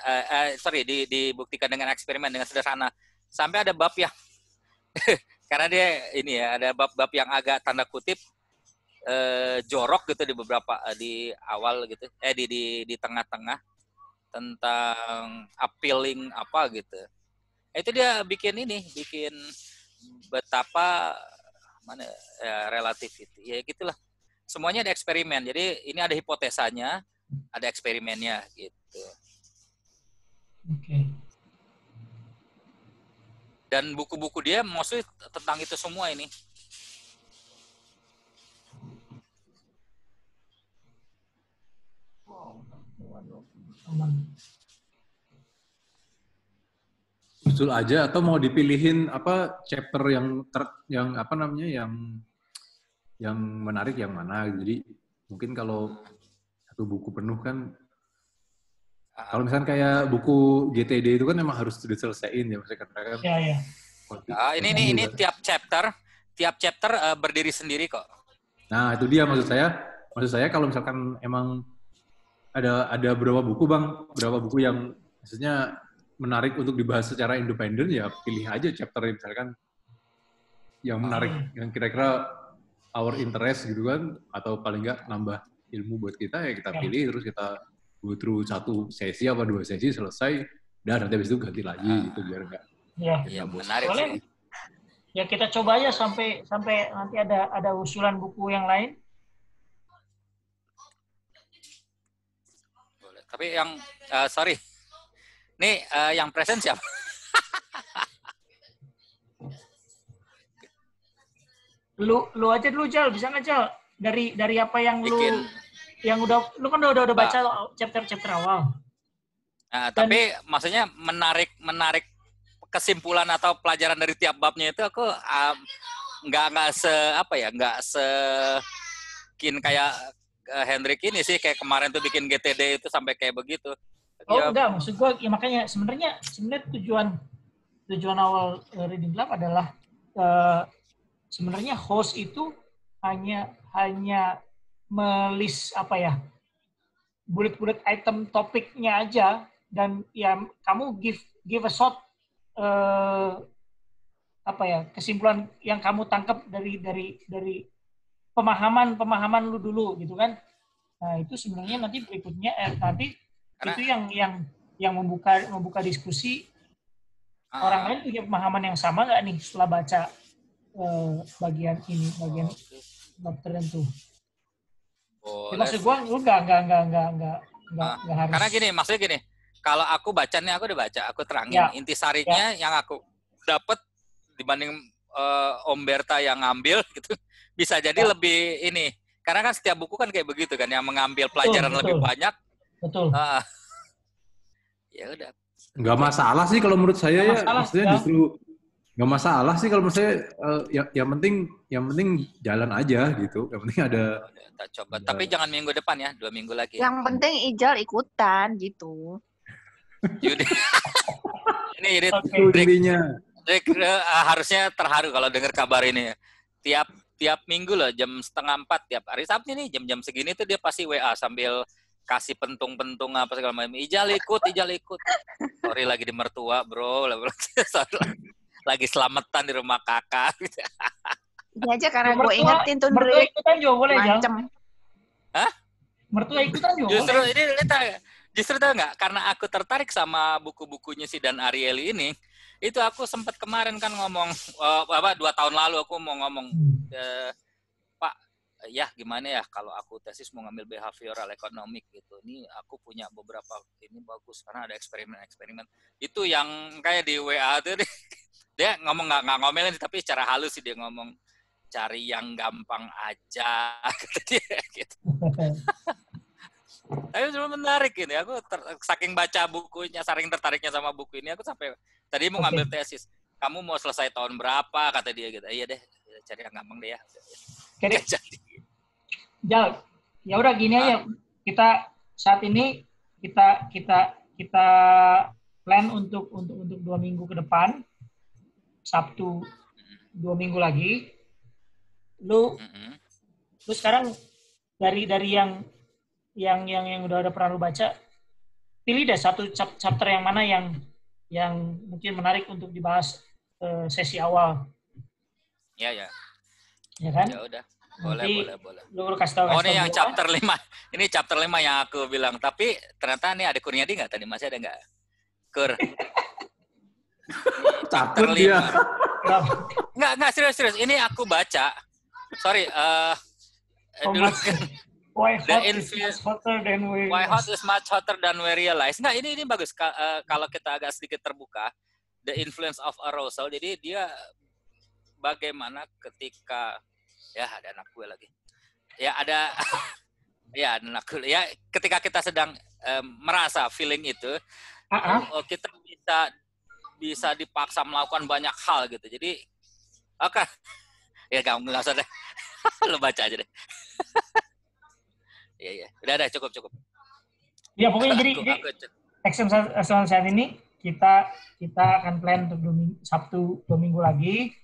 dibuktikan dengan eksperimen dengan sederhana. Sampai ada bab yang karena dia ini ya, ada bab-bab yang agak tanda kutip jorok gitu di beberapa di awal gitu, di tengah-tengah tentang appealing apa gitu. Itu dia bikin betapa relativity ya gitulah. Semuanya ada eksperimen. Jadi ini ada hipotesanya, ada eksperimennya gitu. Oke. Dan buku-buku dia mostly tentang itu semua ini. Usul aja atau mau dipilihin chapter yang menarik yang mana. Jadi mungkin kalau satu buku penuh kan, kalau misalnya kayak buku GTD itu kan memang harus diselesaikan ya, maksudnya katakan. Iya. Ini tiap chapter berdiri sendiri kok. Nah itu dia maksud saya kalau misalkan emang ada berapa buku yang maksudnya menarik untuk dibahas secara independen, ya pilih aja chapter misalkan yang menarik, yang kira-kira our interest gitu kan, atau paling nggak nambah ilmu buat kita, ya kita pilih, terus kita go through 1 sesi apa 2 sesi selesai, dan nanti habis itu ganti lagi gitu biar nggak. Iya, menarik sih. Ya kita coba aja sampai nanti ada usulan buku yang lain. Tapi yang sorry, nih yang present siapa? Lu aja dulu Jal, bisa nggak Jal? Dari apa yang Bikin. lu kan udah baca chapter awal. Tapi maksudnya menarik kesimpulan atau pelajaran dari tiap babnya itu aku nggak kayak Hendrik ini sih, kayak kemarin tuh bikin GTD itu sampai kayak begitu. Enggak, maksud gue ya makanya sebenarnya tujuan awal Reading Club adalah sebenarnya host itu hanya melis bullet item topiknya aja, dan ya kamu give a short kesimpulan yang kamu tangkap dari pemahaman lu dulu gitu kan. Nah, itu sebenarnya nanti berikutnya itu yang membuka diskusi. Orang lain punya pemahaman yang sama nggak nih setelah baca bagian bab tertentu. Maksud gue lu nggak harus. Karena maksudnya gini, kalau aku baca nih, aku udah baca, aku terangin intisarinya yang aku dapat dibanding Om Berta yang ngambil gitu, bisa jadi lebih ini. Karena kan setiap buku kan kayak begitu kan, yang mengambil pelajaran lebih banyak. Betul. Ya udah. Nggak masalah sih kalau menurut saya ya. Maksudnya justru nggak masalah sih kalau menurut saya. Yang penting jalan aja gitu. Yang penting ada. Kita coba. Tapi jangan minggu depan ya, 2 minggu lagi. Yang penting Ijal ikutan gitu. Ini jadi Drik harusnya terharu kalau dengar kabar ini. Tiap minggu loh, jam 3:30 tiap hari Sabtu nih, jam-jam segini tuh dia pasti WA sambil kasih pentung-pentung apa segala macam. Ijal ikut. Sorry lagi di mertua, bro. Lagi selamatan di rumah kakak. Ini aja karena gue ingetin tuh dulu. Mertua ikutan juga boleh, Jal. Hah? Mertua ikutan juga Justru tahu nggak? Karena aku tertarik sama buku-bukunya si Dan Ariely ini, itu aku sempat kemarin kan ngomong, 2 tahun lalu aku mau ngomong, Pak, ya gimana ya kalau aku tesis mau ngambil behavioral economic gitu. Ini aku punya beberapa, ini bagus karena ada eksperimen. Itu yang kayak di WA tuh dia ngomong nggak ngomelin, tapi secara halus sih dia ngomong, cari yang gampang aja kata dia gitu. Tapi cuma menarik ini, aku saking baca bukunya, saking tertariknya sama buku ini, aku sampai tadi mau ngambil tesis. Kamu mau selesai tahun berapa? Kata dia gitu. Iya deh, cari yang gampang deh ya. Jal, ya udah gini aja. Kita saat ini kita plan untuk 2 minggu ke depan. Sabtu 2 minggu lagi. Lu sekarang dari yang udah pernah lu baca, pilih deh satu chapter yang mana yang mungkin menarik untuk dibahas sesi awal. Ya kan? Ya udah. Boleh. Lu kasih tahu. Ini yang chapter 5. Ini chapter 5 yang aku bilang. Tapi ternyata nih ada Kurniadi nggak tadi? Masih ada nggak? Kur. Chapter 5. Nggak serius. Ini aku baca. Sorry. Why hot is much hotter than we realize. Nggak, ini bagus. Kalau kita agak sedikit terbuka, the influence of arousal. Jadi dia bagaimana ketika ada anak gue lagi. Ya ada anak gue. Ya ketika kita sedang merasa feeling itu, kita bisa dipaksa melakukan banyak hal gitu. Jadi oke. Ya kamu nggak usah deh. Lo baca aja deh. Iya. Udah cukup. Ya pokoknya jadi exam saat ini kita akan plan untuk Sabtu 2 minggu lagi.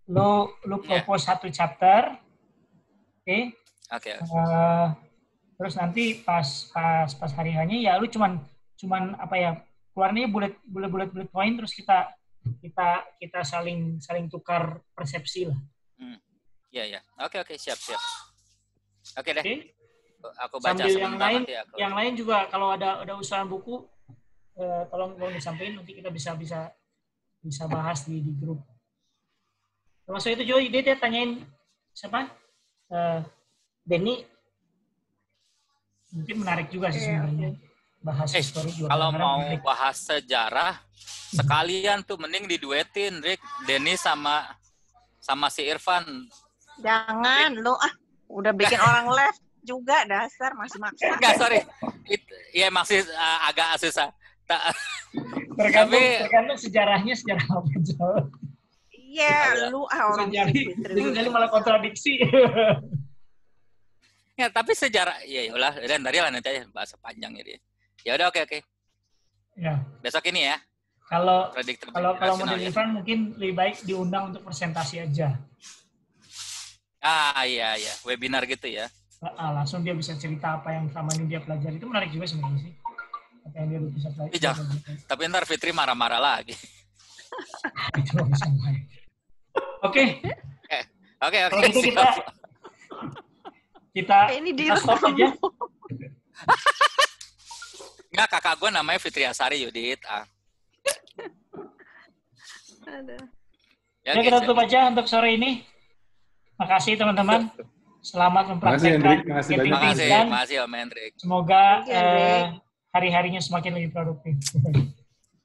Lo propose 1 chapter. Oke. Terus nanti pas hari hanya ya lu cuman keluarnya bullet point, terus kita saling tukar persepsi lah. Iya. Oke, siap. Oke deh. Okay. Aku baca sambil yang lain juga kalau ada usulan buku tolong disampaikan, nanti kita bisa bahas di grup. Termasuk itu juga dia tanyain siapa? Denny. Mungkin menarik juga sih sebenarnya. bahas histori juga. Kalau mau bahas sejarah, sekalian tuh mending diduetin, Rick, Denny sama si Irfan. Jangan, lu udah bikin orang left juga dasar masih maksa. Enggak, sorry. Ya masih agak susah. Tergantung sejarahnya sejarah apa aja. Iya, lu orang jadi malah kontradiksi. Ya, tapi sejarah ya udah dan tadi lah nanti aja bahasa panjang ini. Ya udah oke. Ya. Besok ini ya. Kalau model Irfan mungkin lebih baik diundang untuk presentasi aja. Iya, webinar gitu ya. Langsung dia bisa cerita apa yang selama ini dia pelajari, itu menarik juga sebenarnya sih. Apa yang dia bisa pelajari. Tapi ntar Fitri marah-marah lagi. Oke. Kalau gitu kita stop aja. Enggak, kakak gue namanya Fitri Asari Yudit. Ya, kita tutup aja untuk sore ini. Makasih teman-teman. Selamat mempraktekkan. Makasih Om Hendrik. Semoga hari-harinya semakin lebih produktif.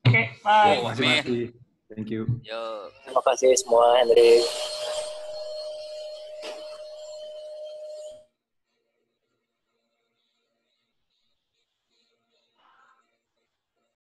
Oke, bye. Terima kasih. Thank you. Yo. Terima kasih semua, Hendrik.